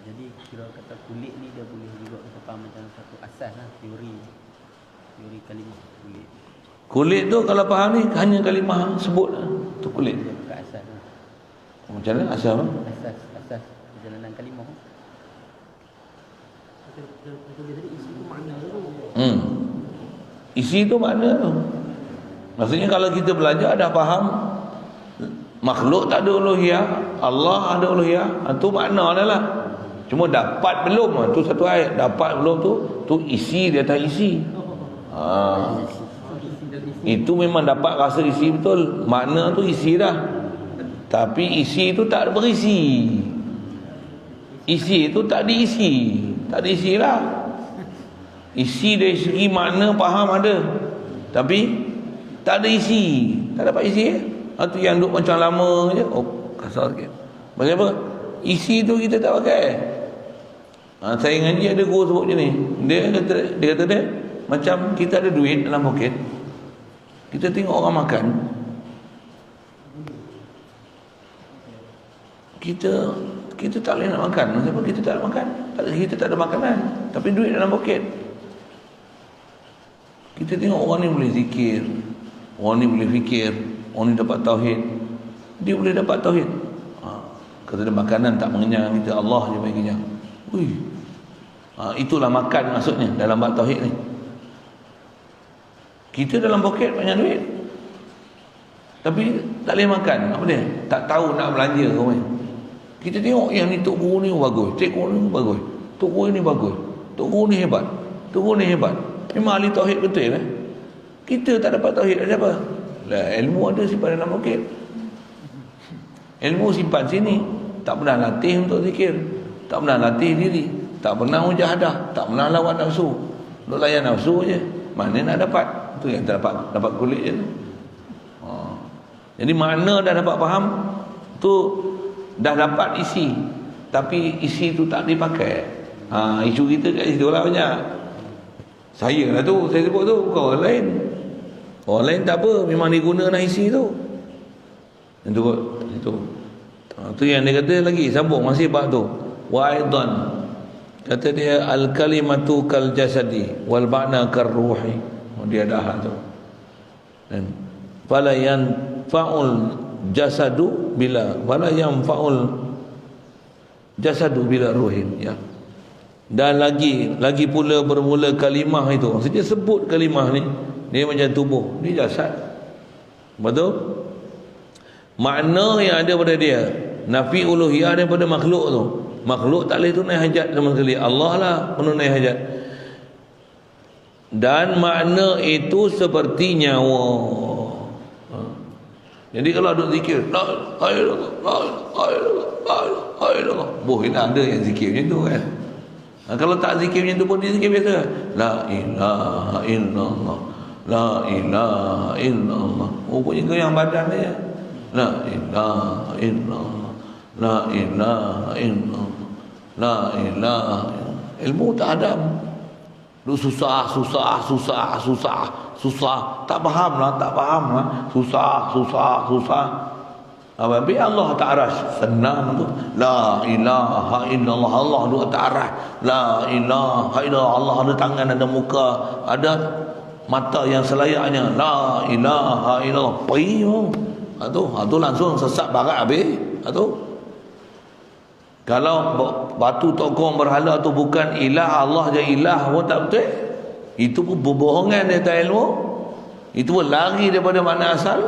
Jadi kira kata kulit ni dia boleh juga kita faham macam satu asas lah, teori kalimah kulit. Kulit tu kalau faham ni hanya kalimah sebut lah. Tu kulit. Dia bukan asas lah. Macam mana asas apa? Asas perjalanan kalimah. Isi tu makna tu. Maksudnya kalau kita belajar dah faham makhluk tak ada uluhiyah, Allah ada uluhiyah, itu makna adalah. Cuma dapat belum, tu satu ayat. Dapat belum tu isi di atas isi. Itu memang dapat rasa isi betul. Makna tu isi dah. Tapi isi tu tak berisi. Isi tu tak diisi. Tak diisi lah. Isi dari segi makna faham ada. Tapi tak ada isi. Tak dapat isi. Itu yang duduk macam lama je. Oh, kasar sikit. Macam apa? Isi tu kita tak pakai. Saya ngaji ada guru sebut je ni. Dia kata dia macam kita ada duit dalam poket. Kita tengok orang makan. Kita tak boleh nak makan. Sebab kita tak nak makan. Kita tak ada makanan. Tapi duit dalam poket. Kita tengok orang ni boleh zikir. Orang ni boleh fikir. Orang ni dapat tauhid. Dia boleh dapat tauhid. Kata dia makanan tak mengenyang, kita Allah je bagi kenyang. Itulah makan maksudnya dalam bab tauhid ni. Kita dalam poket banyak duit, tapi tak boleh makan. Apa dia? Tak tahu nak belanja ke mana. Kita tengok yang ni tok guru ni bagus, cik guru ni bagus, tok guru ni bagus, tok guru ni hebat, tok guru ni hebat. Memang ahli tauhid betul kan? Kita tak dapat tauhid, ada apa? Lah, ilmu ada simpan dalam poket. Ilmu simpan sini. Tak pernah latih untuk zikir, tak pernah latih diri, tak pernah mujahadah, tak pernah lawan nafsu. Duk layan nafsu je. Mana nak dapat? Tu yang tak dapat kulit je tu. Jadi makna dah dapat faham, tu dah dapat isi, tapi isi tu tak dipakai. Isu kita kat situ lah banyak. Saya lah tu, saya sebut tu, bukan orang lain. Orang lain tak apa, memang diguna nak isi tu. Itu. Tu yang dia kata lagi, sambung masih bab tu. Wa aidan, kata dia al kalimatu kal jasadi wal ma'na kar ruhi. Dia dah tu. Dan fala yanfa'ul jasadu bila ruhin, ya. Dan lagi pula bermula kalimah itu. Maksudnya sebut kalimah ni, dia macam tubuh, dia jasad. Betul? Makna yang ada pada dia nafi uluhiyah daripada makhluk tu. Makhluk tak boleh tunai hajat sama sekali. Allah lah penunai hajat. Dan makna itu seperti nyawa. Jadi kalau ada zikir la ilaha illallah, boleh ada yang zikir macam tu kan. Kalau tak zikir macam tu pun dia zikir biasa. La ilaha illallah, la ilaha illallah. Punya goyang badan dia. La ilaha illallah, la ilaha illallah, la ilaha illallah. Ilmu tak ada. Lu susah. Tak faham lah. Susah. Tapi Allah tak arash. Senang tu. La ilaha illallah. Allah tu tak arash. La ilaha illallah. Allah ada tangan, ada muka, ada mata yang selayaknya. La ilaha illallah. Pergi tu langsung sesat barat habis. Kalau batu tokong berhala tu bukan ilah, Allah je ilah pun tak betul. Itu pun berbohongan dia tak ilmu. Itu pun lari daripada makna asal.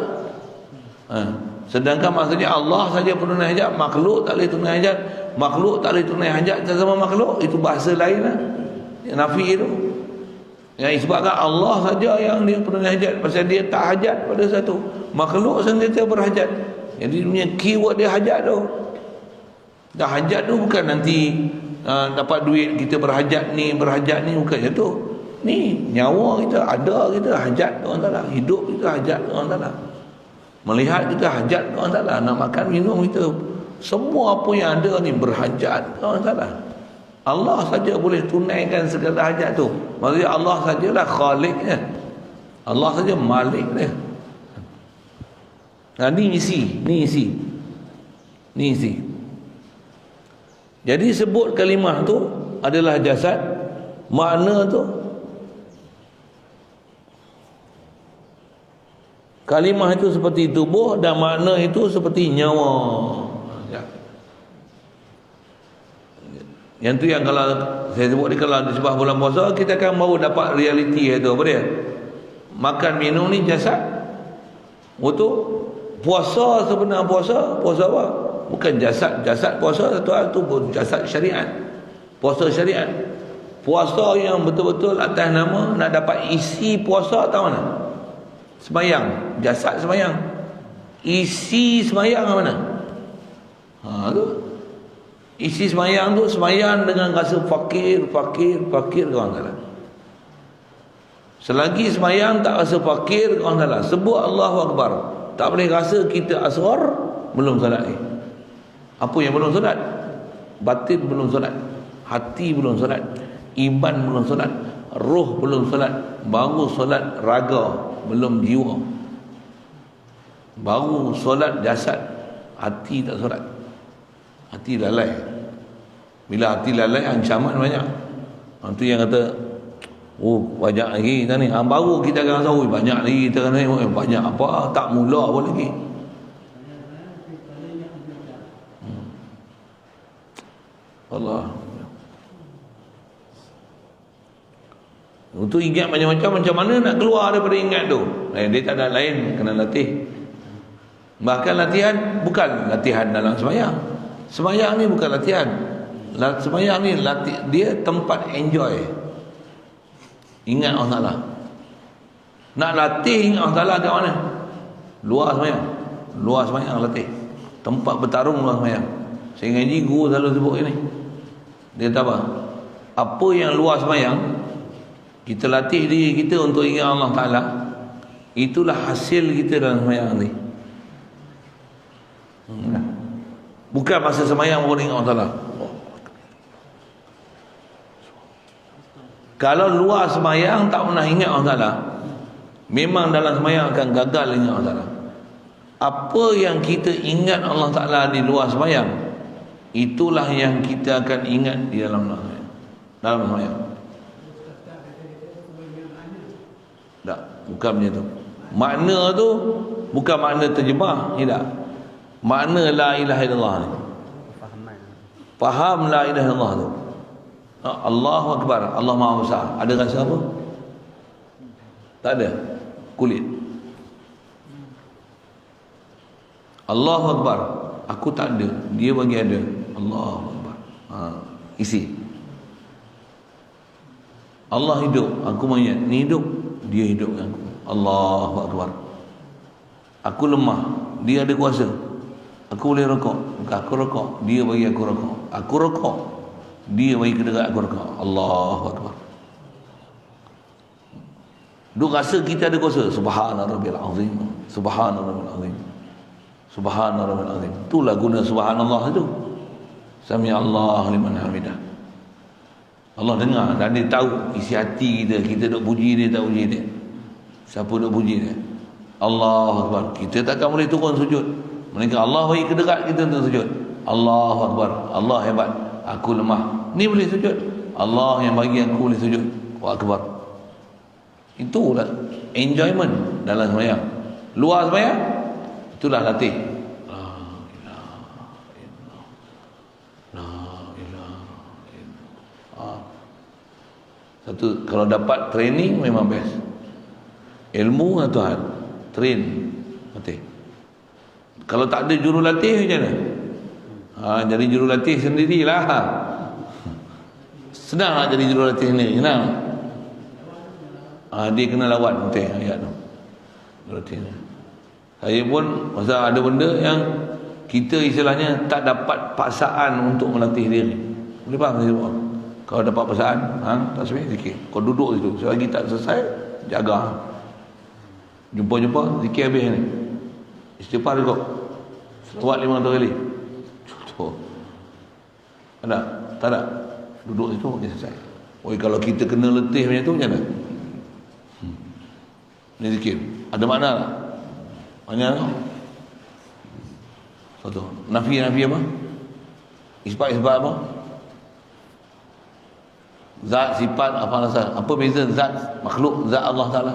Sedangkan maksudnya Allah saja tunai hajat, makhluk tak boleh tunai hajat. Makhluk tak boleh tunai hajat sama makhluk, itu bahasa lain lah. Nafi itu. Yang sebabkan Allah saja yang dia tunai hajat, pasal dia tak hajat pada satu. Makhluk sendiri berhajat. Jadi punya keyword dia hajat tu. Dah hajat tu bukan nanti dapat duit kita berhajat ni bukan macam tu. Ni nyawa kita ada, kita hajat tu orang Taala. Hidup kita hajat tu orang Taala. Melihat kita hajat tu orang Taala. Nak makan minum kita, semua apa yang ada ni berhajat tu orang Taala. Allah saja boleh tunaikan segala hajat tu. Maksudnya Allah sajalah khaliqnya. Allah saja malik dia. Nah, ni isi. Jadi sebut kalimah tu adalah jasad, makna tu kalimah itu seperti tubuh dan makna itu seperti nyawa. Yang tu yang kalau saya sebut ni, kalau di sebuah bulan puasa kita akan baru dapat realiti itu apa dia? Makan minum ni jasad. Betul? Puasa sebenarnya puasa apa? Bukan jasad puasa satu hal tu, jasad syariat. Puasa syariat. Puasa yang betul-betul atas nama nak dapat isi puasa tahu mana? Semayang, jasad semayang. Isi semayang mana? Tu. Isi semayang tu semayang dengan rasa fakir kawan Taala. Selagi semayang tak rasa fakir kawan Taala, sebut Allahu Akbar, tak boleh rasa kita asghar, belum solat ni. Apa yang belum solat? Batin belum solat, hati belum solat, iman belum solat, roh belum solat, baru solat raga, belum jiwa. Baru solat jasad, hati tak solat. Hati lalai. Bila hati lalai, ancaman banyak. Itu yang kata, banyak lagi kita ni. Baru kita akan rasa, banyak lagi kita kena tengok. Banyak apa? Tak mula pun lagi. Allah. Untuk ingat macam-macam, macam mana nak keluar daripada ingat tu? Dia tak ada lain, kena latih. Bahkan latihan bukan latihan dalam sembahyang. Sembahyang ni bukan latihan. Sembahyang ni dia tempat enjoy. Ingat Allah Taala. Nak latih ingat Allah Taala kat mana? Luar sembahyang latih. Tempat bertarung luar sembahyang. Saya ngaji guru selalu sebut ini. Dia kata apa? Apa yang luar sembahyang, kita latih diri kita untuk ingat Allah Taala, itulah hasil kita dalam sembahyang ni. Bukan masa sembahyang baru ingat Allah Taala. Kalau luar sembahyang tak pernah ingat Allah Taala, memang dalam sembahyang akan gagal ingat Allah Taala. Apa yang kita ingat Allah Taala di luar sembahyang, itulah yang kita akan ingat di dalam sembahyang. Tak, bukan macam tu. Makna tu bukan makna terjemah, tidak. Makna la ilaha illallah ni. Faham la ilaha illallah tu. Allahu Akbar, Allah Maha Besar. Ada rasa apa? Tak ada. Kulit. Allahu Akbar, aku tak ada, dia bagi ada. Allahu Akbar. Isi. Allah hidup, aku mayat. Ni hidup, dia hidup dengan aku. Allahu Akbar. Aku lemah, dia ada kuasa. Aku boleh rokok, aku rokok, dia bagi aku rokok. Aku rokok, dia bagi kedekat aku rokok. Allahu Akbar. Duk rasa kita ada kuasa. Subhana rabbil azim, subhana rabbil azim, subhana rabbil azim. Itulah guna subhanallah itu. Sami Allah liman hamidah. Allah dengar dan dia tahu isi hati kita. Kita duk puji dia, tak puji dia. Siapa duk puji dia? Allahu Akbar. Kita takkan boleh turun sujud. Melainkan Allah bagi kedekat kita untuk sujud. Allahu Akbar. Allah hebat, aku lemah. Ni boleh sujud. Allah yang bagi aku boleh sujud. Allahu Akbar. Itulah enjoyment dalam sembahyang. Luar sembahyang, itulah latih. Satu, kalau dapat training memang best. Ilmu lah Tuhan, train latih. Kalau tak ada jurulatih macam mana? Jadi jurulatih sendirilah. Senang nak jadi jurulatih ni, senang. Dia kena lawan betul ayat tu. Jurulatih ni. Saya pun masa ada benda yang kita istilahnya tak dapat paksaan untuk melatih diri. Boleh faham saya buat? Kalau dapat paksaan, tak sebenarnya zikir. Kau duduk situ, selagi tak selesai, jaga. Jumpa-jumpa, zikir habis ni. Istighfar juga. Selawat 500 kali. Contoh. Ada? Tak ada? Duduk situ, dia selesai. Oi, kalau kita kena letih macam tu, macam mana? Ni zikir. Ada makna tak? Makna tak? Satu. Nafi apa? Isbat apa? Zat, sifat, apa asal? Apa beza zat makhluk, zat Allah Ta'ala?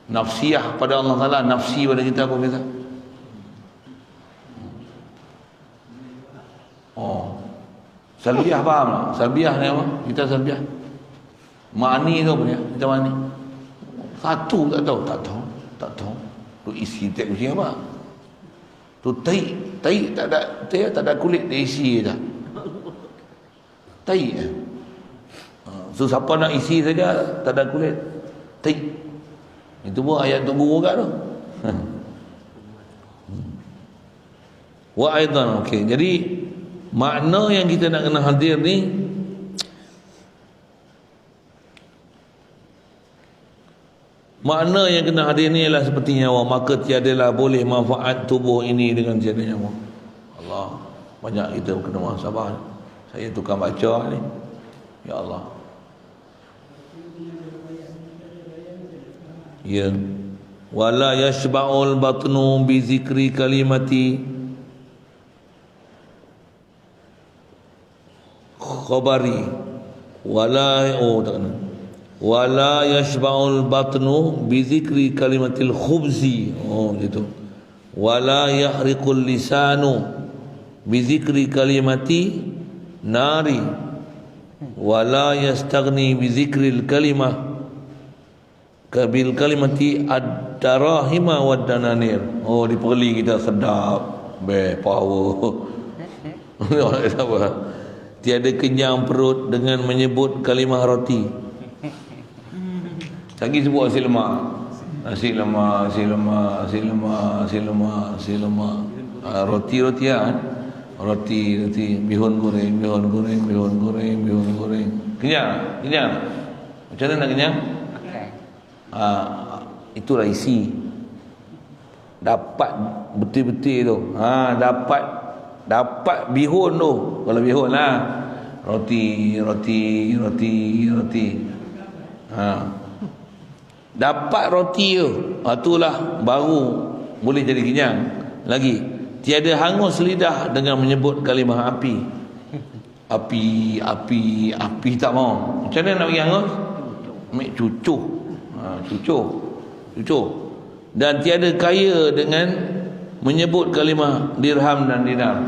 Nafsiyah pada Allah Ta'ala, nafsi pada kita apa beza? Salbiah faham tak? Salbiah ni apa? Kita salbiah. Ma'ani tu apa dia? Kita ma'ani. Satu tak tahu? Tak tahu. Tu isi tak kucing apa? Tu taik tak ada kulit, dia isi je tak. Taik. So siapa nak isi saja tak ada kulit. Taik. Itu pun ayat tu guru kat tu. Wa aidan, okey. Jadi makna yang kita nak kena hadir ni, makna yang kena hadir ni ialah seperti nyawa, maka tiadalah boleh manfaat tubuh ini dengan tiada nyawa. Allah, banyak kita kena muhasabah. Saya tukang baca ni. Ya Allah. Ya. Wala yashba'ul batnu bi zikri kalimati khabari. Wala yashba'ul batnu bi zikri kalimatil khubzi. Gitu. Wala yahriqul lisanu bi zikri kalimati nari. Wala yastaghni bi zikril kalimah kabil kalimati ad-darahima wad dananir. Diperli kita sedap, power. Tiada kenyang perut dengan menyebut kalimah roti. Lagi sebut nasi lemak. Nasi lemak. Roti kan? Roti, bihun goreng. Kenyang. Macam mana nak kenyang? Itulah isi. Dapat betul-betul tu. Dapat bihun tu. Kalau bihun lah, roti. Dapat roti tu, itulah baru boleh jadi kenyang. Lagi, tiada hangus lidah dengan menyebut kalimah api. Api tak mau. Macam mana nak bagi hangus? Ambil cucuh. Dan tiada kaya dengan menyebut kalimah dirham dan dinar.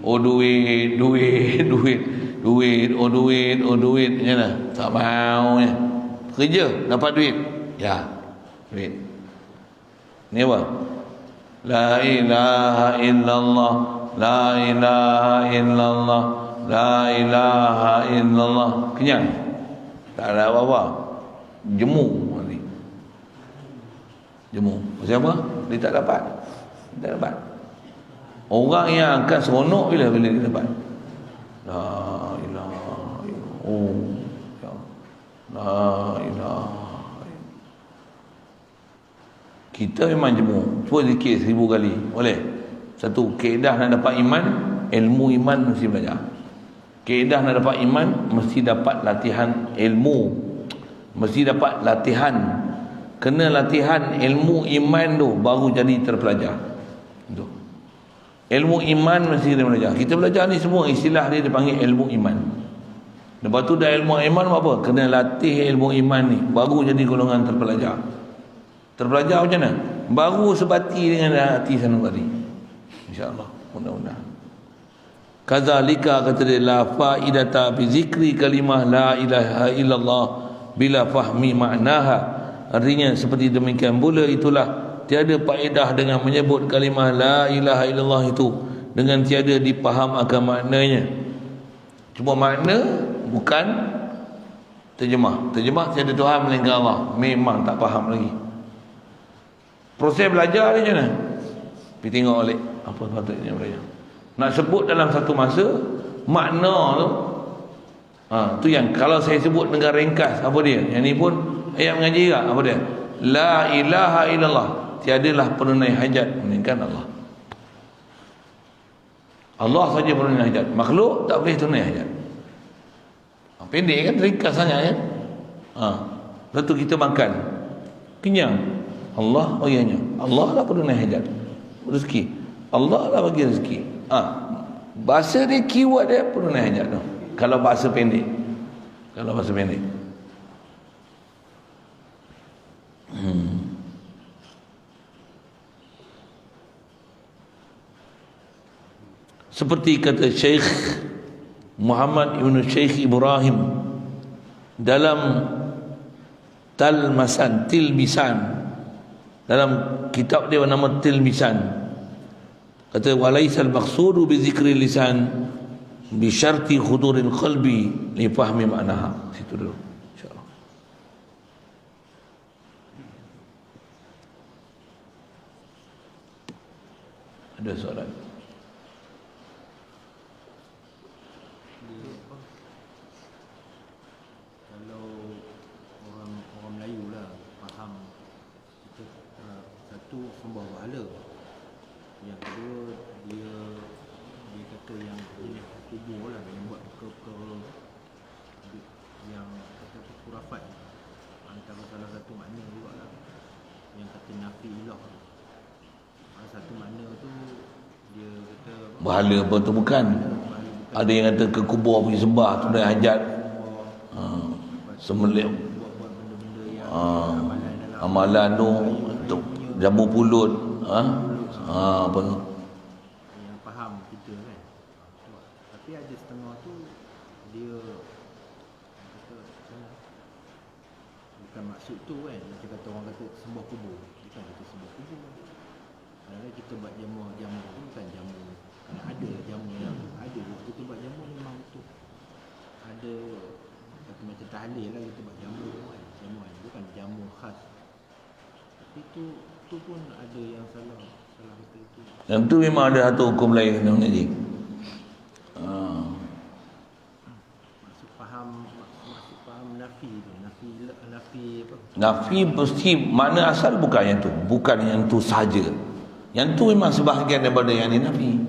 Duit. Duit. Macam mana? Tak mau ya. Kerja dapat duit. Ya, duit. Ni apa? La ilaha illallah. La ilaha illallah. La ilaha illallah. Kenyang. Tak ada apa-apa. Jemu. Pasal apa? Dia tak dapat. Orang yang akan seronok bila dia dapat. La ilaha illallah. La ilaha. Kita memang jemu. Cuba zikir 1000 kali. Boleh? Satu, kaedah nak dapat iman, ilmu iman mesti belajar. Kaedah nak dapat iman mesti dapat latihan ilmu, mesti dapat latihan. Kena latihan ilmu iman tu baru jadi terpelajar. Itu. Ilmu iman mesti kita belajar. Kita belajar ni semua istilah dia dipanggil ilmu iman. Lepas tu dah ilmu iman apa? Kena latih ilmu iman ni baru jadi golongan terpelajar. Terpelajar macam mana? Baru sebati dengan hati sanubari. InsyaAllah. Mudah-mudahan. Kadzalika kata dia, la faidata bi zikri kalimah la ilaha illallah bila fahmi maknaha. Artinya seperti demikian pula itulah tiada faedah dengan menyebut kalimah la ilaha illallah itu dengan tiada dipaham akan maknanya. Cuma makna bukan terjemah. Terjemah tiada Tuhan melainkan Allah. Memang tak faham lagi. Proses belajar ni macam mana? Pergi tengok balik apa sepatutnya belajar. Nak sebut dalam satu masa makna tu, tu yang kalau saya sebut dengan ringkas apa dia? Yang ni pun ayat mengaji juga apa dia? La ilaha illallah, tiadalah penunai hajat melainkan Allah. Allah saja penunai hajat, makhluk tak boleh tunai hajat. Pendek kan, ringkas sangat kan. Lepas tu kita makan kenyang, Allah bagiannya, Allah lah penunai hajat. Rezeki Allah lah bagi rezeki. Bahasa dia, keyword dia penunai hajat tu. Kalau bahasa pendek, kalau bahasa pendek. Seperti kata Syekh Muhammad Ibn Syekh Ibrahim dalam Tilmisan, dalam kitab dia bernama Tilmisan, kata walaisal maqsudu bi zikri lisan bi syarti huduril qalbi li fahmi ma'naha. Situ dulu insyaallah. Ada soalan? Kalau orang Melayu lah faham kita, satu sembah berhala, yang kedua dia kata yang kubur lah, yang buat perkara yang kata khurafat, antara salah satu makna juga lah yang kata nafi ilah. Satu makna tu dia kata Berhala apa tu bukan. Ada yang kata ke kubur pergi sembah tunai hajat, semelih benda-benda yang amalan tu jamu pulut, apa tu, yang faham kita kan. Tapi ada setengah tu dia kata bukan maksud tu kan. Macam kata orang kata sembah kubur, bukan kata sembah kubur. Kadang-kadang kita buat jamu tu bukan jamu. Kadang ada jamu yang ada kita buat jamu memang betul. Ada kata macam tahlil lah kita buat jamu kan. Jamu kan bukan jamu khas. Tapi tu pun ada yang salah kata itu. yang tu memang ada satu hukum lain kena mengaji. Maksud faham nafi tu, nafi apa? Nafi mesti makna asal bukan yang tu, bukan yang tu saja. Yang tu memang sebahagian daripada yang dinafi,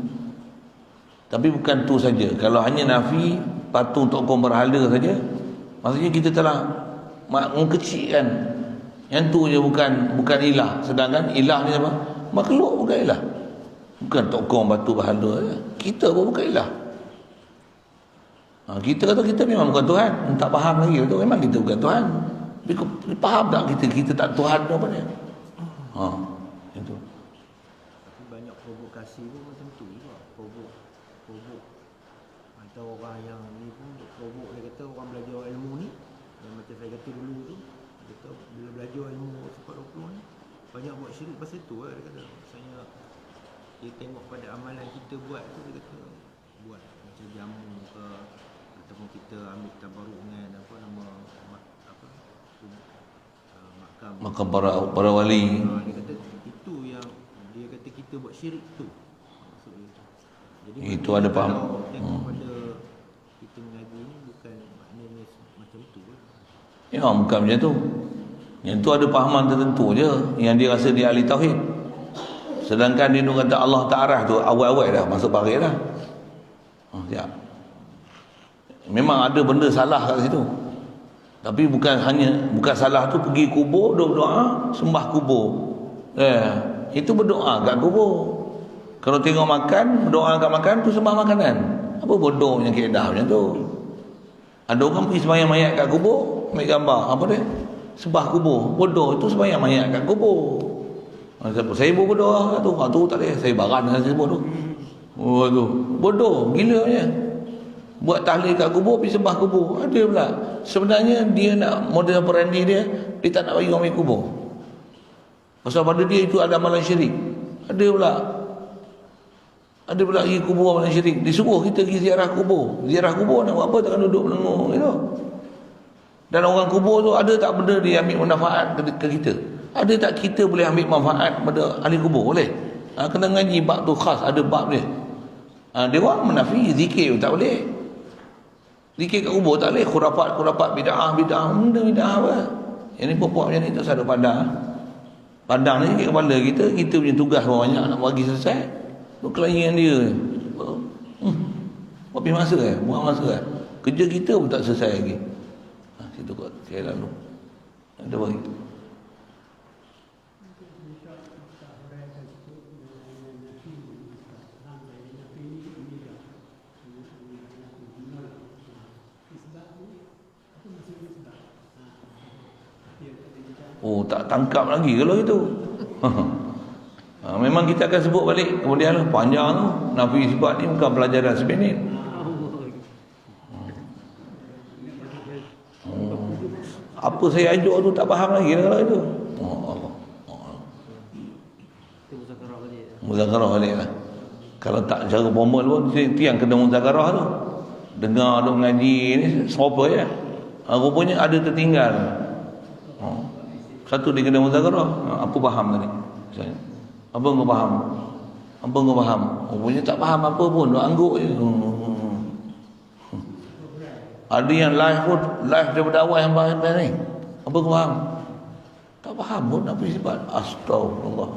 tapi bukan tu saja. Kalau hanya nafi patung tokoh berhala saja, maksudnya kita telah mengkecilkan yang tu je, bukan ilah. Sedangkan ilah ni apa? Makhluk bukan ilah. Bukan tokoh batu berhala. Kita pun bukan ilah. Kita kata kita memang bukan Tuhan. Tak faham lagi tu memang kita bukan Tuhan. Tapi faham tak kita tak Tuhan tu apa dia? Itu. Tapi banyak provokasi pun macam tu juga. Provok atau orang yang ni pun provok, dia kata orang belajar ilmu ni, yang macam saya kata dulu tu, dia kata bila belajar ilmu sifat 20 ni banyak buat syirik pasal tu lah. Dia kata misalnya dia tengok pada amalan kita buat tu, dia kata buat macam jamu ke, ataupun kita ambil tabaruk dengan apa nama Makam para wali. Dia kata itu yang dia kata kita buat syirik tu. Maksud dia. Jadi Itu ada faham. Kalau tengok pada kita mengaji ni bukan maknanya macam tu lah. Ya, bukan macam tu. Yang tu ada pahaman tertentu je yang dia rasa dia ahli tauhid. Sedangkan dia kata Allah Ta'ala tu awal-awal dah masuk parit dah. Siap. Memang ada benda salah kat situ. Tapi bukan salah tu pergi kubur duk doa sembah kubur. Itu berdoa kat kubur. Kalau tengok makan, berdoa kat makan tu sembah makanan. Apa bodohnya kaedah macam tu? Ada orang pergi sembahyang mayat kat kubur, ambil gambar apa dia? Sembah kubur. Bodoh, itu sembahyang mayat kat kubur. Saya berdoa kat tu, tu tak boleh. Saya baran dengan saya tu. Oh tu, bodoh, gila punya. Buat tahlil kat kubur, pergi sembah kubur. Ada pula. Sebenarnya dia nak model perandi dia tak nak bagi orang pergi kubur. Pasal pada dia itu ada amalan syirik. Ada pula pergi kubur amalan syirik. Disuruh kita pergi ziarah kubur. Ziarah kubur nak buat apa? Takkan duduk melengok gitu. Dan orang kubur tu ada tak benda dia ambil manfaat ke kita? Ada tak kita boleh ambil manfaat pada ahli kubur? Boleh. Kena ngaji bab tu khas, ada bab dia. Dia orang menafi zikir tak boleh. Zikir kat kubur tak boleh. Khurafat bid'ah benda bid'ah apa. Yang ni pokok macam ni tak sadar padang ni kat kepala kita punya tugas banyak nak bagi selesai. Tu kelahiran dia. Habis masa buang masa kerja kita pun tak selesai lagi. Situ kot saya lalu. Ada bagi. Oh, tak tangkap lagi kalau itu. Memang kita akan sebut balik. Kemudian panjang tu. Nafi sifat ni bukan pelajaran seminit. Apa saya ajuk tu tak faham lagi kalau itu. Muzakarah balik lah. Kalau tak cara formal pun, itu yang kena muzakarah tu. Dengar duk ngaji ni, serupa je. Rupanya ada tertinggal. Satu dia kena muzakarah. Apa faham tadi? Misalnya, apa kau faham? Apa kau faham? Rupanya tak faham apa pun, duk angguk je. Ada yang live daripada awal yang faham ni. Apa kau faham? Tak faham pun apa sifat. Astagfirullah.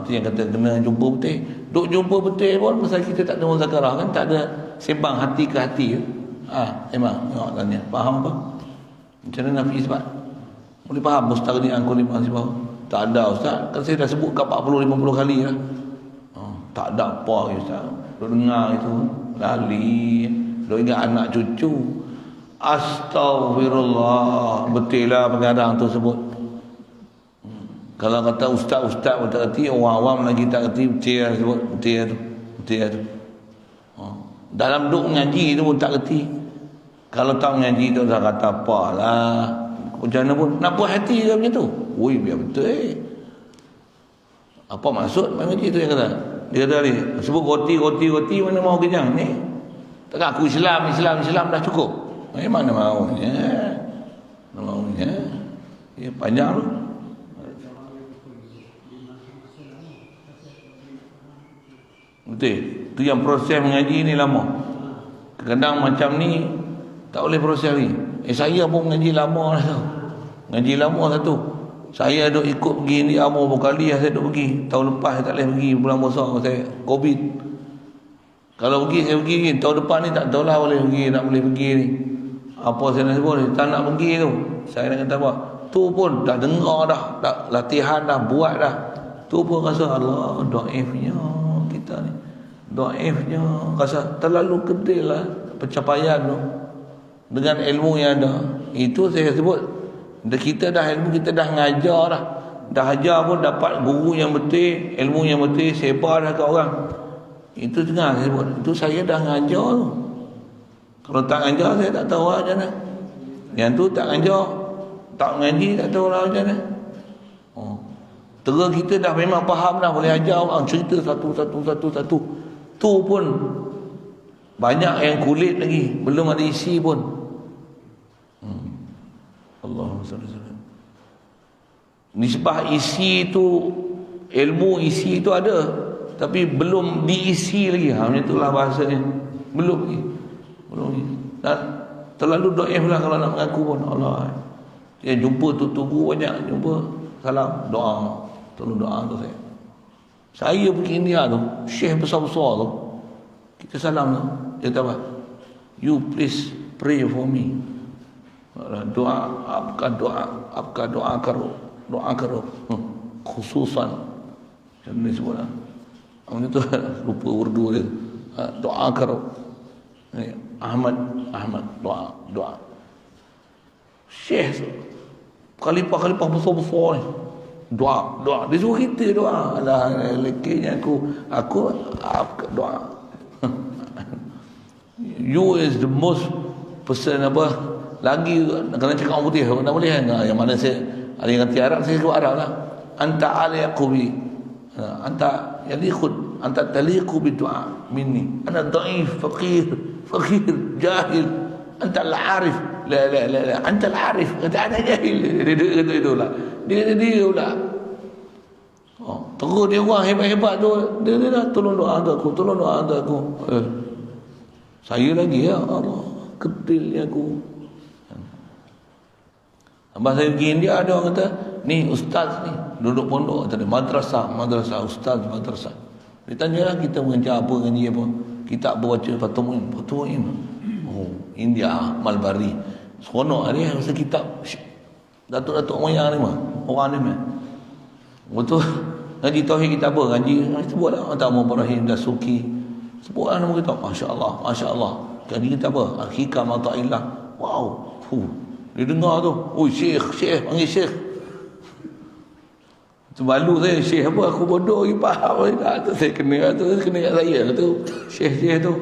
Itu yang kata kena jumpa betul. Duk jumpa betul pun pasal kita tak ada muzakarah kan, tak ada sembang hati ke hati. Memang tengok tanya. Faham apa? Macam mana nafi sifat? Boleh faham mustaqni'an kulli ma sifat? Tak ada ustaz. Kan saya dah sebut ke 40-50 kali lah. Tak ada apa ustaz. Duk dengar itu lali. Duk ingat anak cucu. Astagfirullah. Betul lah pengarang tu sebut. Kalau kata ustaz-ustaz pun tak kerti, orang awam lagi tak kerti, betul lah sebut. Betul tu. Dalam duk mengaji tu pun tak kerti. Kalau tak mengaji tu dah kata apalah. Macam mana pun nak puas hati ke macam tu. Ui, biar betul Apa maksud mengaji tu yang kata? Dia kata ni, sebut roti mana mau kenyang ni. Takkan aku Islam dah cukup. Mana maunya. Panjang tu. Betul. Tu yang proses mengaji ni lama. Kadang macam ni tak boleh proses ni. Saya pun mengaji lama dah tu. Ngaji lama satu. Saya duk ikut pergi ni Amor berkali saya duk pergi. Tahun lepas saya tak boleh pergi bulan puasa saya Covid. Kalau pergi saya pergi. Tahun depan ni tak tahulah boleh pergi ni. Apa saya nak sebut ni? Tak nak pergi tu. Saya nak kata apa? Tu pun dah dengar dah latihan dah, buat dah. Tu pun rasa Allah dhaifnya kita ni. Dhaifnya rasa terlalu kecil lah pencapaian tu. Dengan ilmu yang ada. Itu saya sebut, kita dah ilmu, kita dah ngajar dah. Dah ajar pun dapat guru yang betul, ilmu yang betul, sebar dah ke orang. Itu tengah saya sebut. Itu saya dah ngajar tu. Kalau tak ngajar saya tak tahu lah macam mana. Yang tu tak ngajar, tak ngaji tak tahu lah macam mana. Terus kita dah memang faham dah, boleh ajar orang cerita satu. Tu pun banyak yang kulit lagi, belum ada isi pun. Allahumma salli alaihi wasallam. Nisbah isi tu, ilmu isi tu ada, tapi belum diisi lagi. Macam itulah bahasanya. Belum lagi. Dan terlalu dhaif lah kalau nak mengaku pun. Allah. Dia jumpa tu tunggu banyak, jumpa salam, doa. Tolong doa tu saya. Saya pergi India tu, syekh besar-besar tu. Kita salam tu. Dia kata apa? You please pray for me. Doa, आपका doa करो khususan. Macam ni sebut lah. Orang itu lupa Urdu dia. Doa karo. Ahmad doa. Syekh khalifah besar-besar ni. Doa. Dia suruh kita doa. Alah lekenya aku doa. You is the most person apa lagi kena cakap orang putih tak boleh kan. Yang mana saya ada yang kata Arab, saya sebut Arab lah. Anta aliqubi anta yaliqud anta taliqu bidu'a minni ana dhaif faqir jahil anta al-arif la anta al-arif ana jahil. Dia kata itulah dia pula terus dia orang hebat-hebat tu dia dah tolong doa untuk aku saya lagi ya Allah kedilnya aku. Bahasa India ada orang kata ni ustaz ni duduk pondok tadi madrasah ustaz madrasah. Ditanyalah kita mengajar apa ngaji apa. Kita baca Fatuhin. India Malbari. Seronok ni masa kitab datuk-datuk moyang ni mah. Orang ni mah. Betul. Ngaji tauhid kita apa? Ngaji sebutlah Tamu Ibrahim Dasuki. Sebutlah nama kita. Masya-Allah. Ngaji kita apa? Hikam Ata'illah. Wow. Dia dengar tu. Oh syekh, panggil syekh. Tu malu saya, syekh apa? Aku bodoh lagi faham. Tu saya kena kat saya tu. Syekh tu.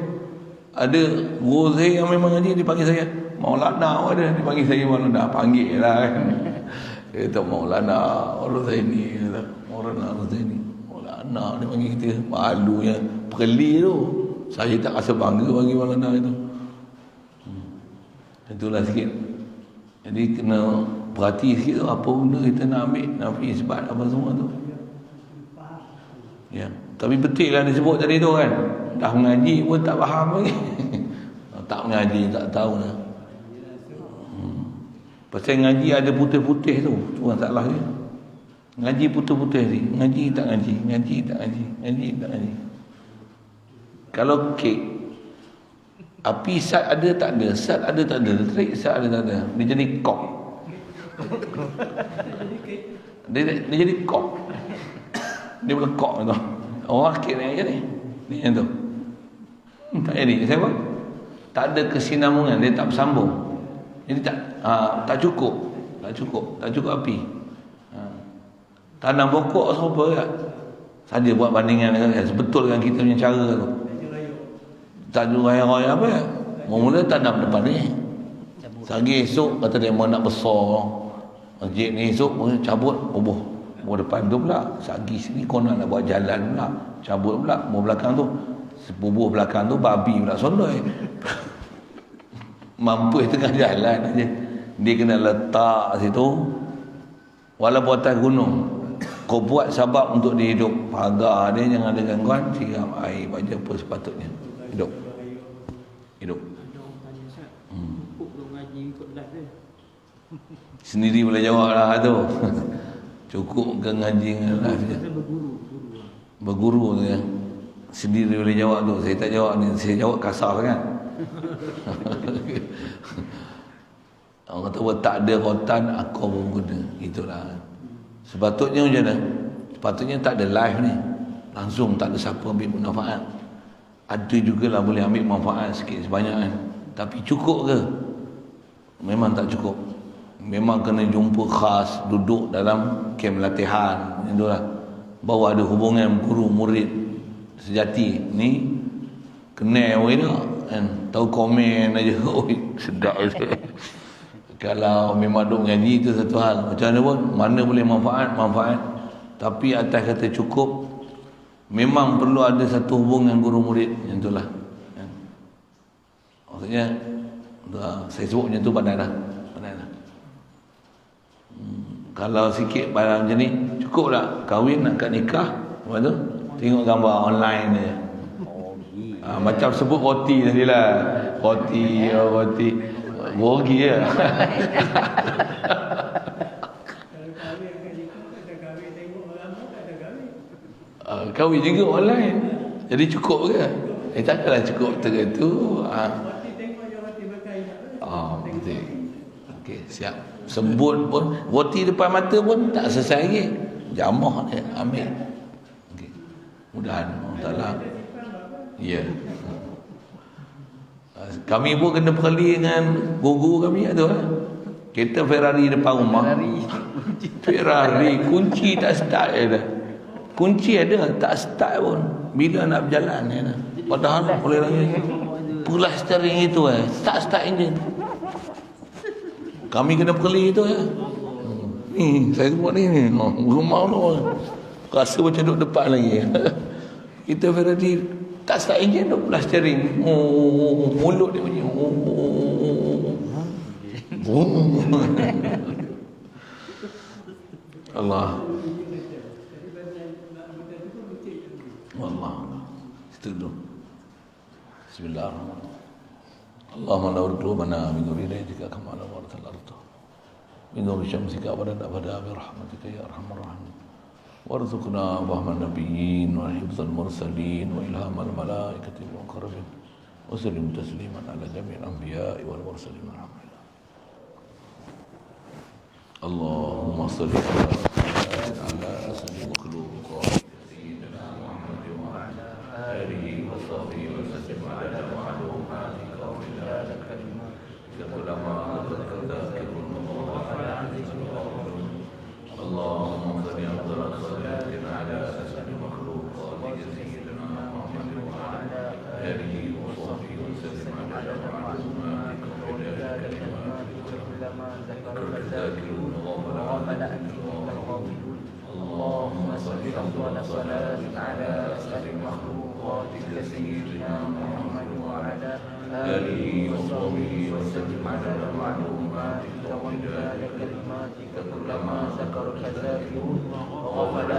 Ada guru saya yang memang ngaji, dia panggil saya Maulana ada. Dia panggil saya Maulana. Panggil lah kan. Dia kata Maulana Ar-Ruzaini. Maulana dia panggil kita. Malunya perli tu. Saya tak rasa bangga bagi Maulana itu. Itulah sikit. Jadi kena perhati sikit tu apa benda kita nak ambil, nak pergi isbat apa semua tu. Ya, tapi betul lah disebut tadi tu kan. Dah mengaji pun tak faham lagi. Tak mengaji tak tahu lah. Pasal ngaji ada putih-putih tu. Tu masalah dia. Ngaji putih-putih ni. Ngaji tak ngaji. Kalau kek api sat ada tak ada, sat ada tak ada, trik sat ada tak ada, dia jadi kok. Dia jadi kok. Dia melekok tu. Orang akhir ni yang tu. Tak jadi, saya apa? Tak ada kesinambungan, dia tak bersambung. Jadi tak cukup api. Tanam pokok apa kan? Saja buat bandingan dengan betul dengan kita punya cara tu. Tajuk raya-raya apa ya? Mula tanam depan ni. Sagi esok kata dia mau nak besar. Masjid ni esok cabut bubuh depan tu pula. Sagi sini konon nak buat jalan pula. Cabut pula bubuh belakang tu. Bubuh belakang tu babi pula sondoi. Mampu tengah jalan aja. Dia kena letak situ. Walaupun atas gunung. Kau buat sebab untuk dia hidup. Pagar dia jangan ada gangguan. Siram air baca apa sepatutnya. Hidup. Sendiri boleh jawab lah tu. Cukup ke ngaji dengan live je. Berguru tu ya. Sendiri boleh jawab tu. Saya tak jawab ni. Saya jawab kasar kan. Orang kata tak ada rotan, aku pun guna. Itulah. Sepatutnya macam mana? Sepatutnya tak ada live ni. Langsung tak ada siapa ambil manfaat. Ada jugalah boleh ambil manfaat sikit sebanyak kan. Tapi cukup ke? Memang tak cukup. Memang kena jumpa khas, duduk dalam kem latihan. Itulah. Baru ada hubungan guru murid sejati. Ni kena orang ni kan. Tahu komen aja. Oi, sedap je. Kalau memang duk ngaji itu satu hal. Macam mana pun, mana boleh manfaat. Tapi atas kata cukup, memang perlu ada satu hubungan guru murid. Yang itulah. Maksudnya, saya sebut macam tu pandai lah. Kalau sikit barang macam ni, cukup tak? Kahwin nak kat nikah, lepas tu tengok gambar online je. Macam sebut roti tadi lah. Roti. Bogi je. Kahwin juga online. Jadi cukup ke? Takkanlah cukup tu. Okey, siap. Sebut pun roti depan mata pun tak selesai lagi. Jamah dia ambil. Okey. Mudahan Allah Taala. Ya. Kami pun kena perli dengan guru kami tu. Kereta Ferrari depan rumah. Ferrari kunci tak start dah. Kunci ada tak start pun. Bila nak berjalan ya. Padahal boleh lagi. Pulas steering itu start engine. Kami kena perli itu Ni saya buat ni. Rumah tu. Rasa macam duduk depan lagi. Kita Ferrari tak start engine duk pulas steering. Mulut dia bunyi. Allah. Allah. Itu dulu. Bismillahirrahmanirrahim. Allahumma nawwir qulubana min nuri hidaytika kama nawwartal ardh. Min nuri syamsika wa abada bi rahmatika ya arhamar rahimin. Warzuqna fahman nabiyyin wa hifdzal mursalin wa ilhamal malaikati wal muqarrabin. Wa sallim tasliman ala jami'il anbiya'i wal mursalin alhamdulillah. Allahumma salli ala sayyidil makhluqat sayyidina Muhammad wa ala alihi wa sahbihi wa sallim ala ma'lumatika wa ila kalimatika ulama Allahumma salli ala sayyidina ala sayyidil makhluqat sayyidina Muhammad wa ala alihi wa sahbihi wa sallim ala ma'lumatika wa ila kalimatika ulama zakirun اللهم صل أفضل صلاة على أسعد مخلوقاتك سيدنا محمد وعلى آله وصحبه وسلم على معلوماتك ومداد كلماتك كلما ذكرك ذاكرون وغفل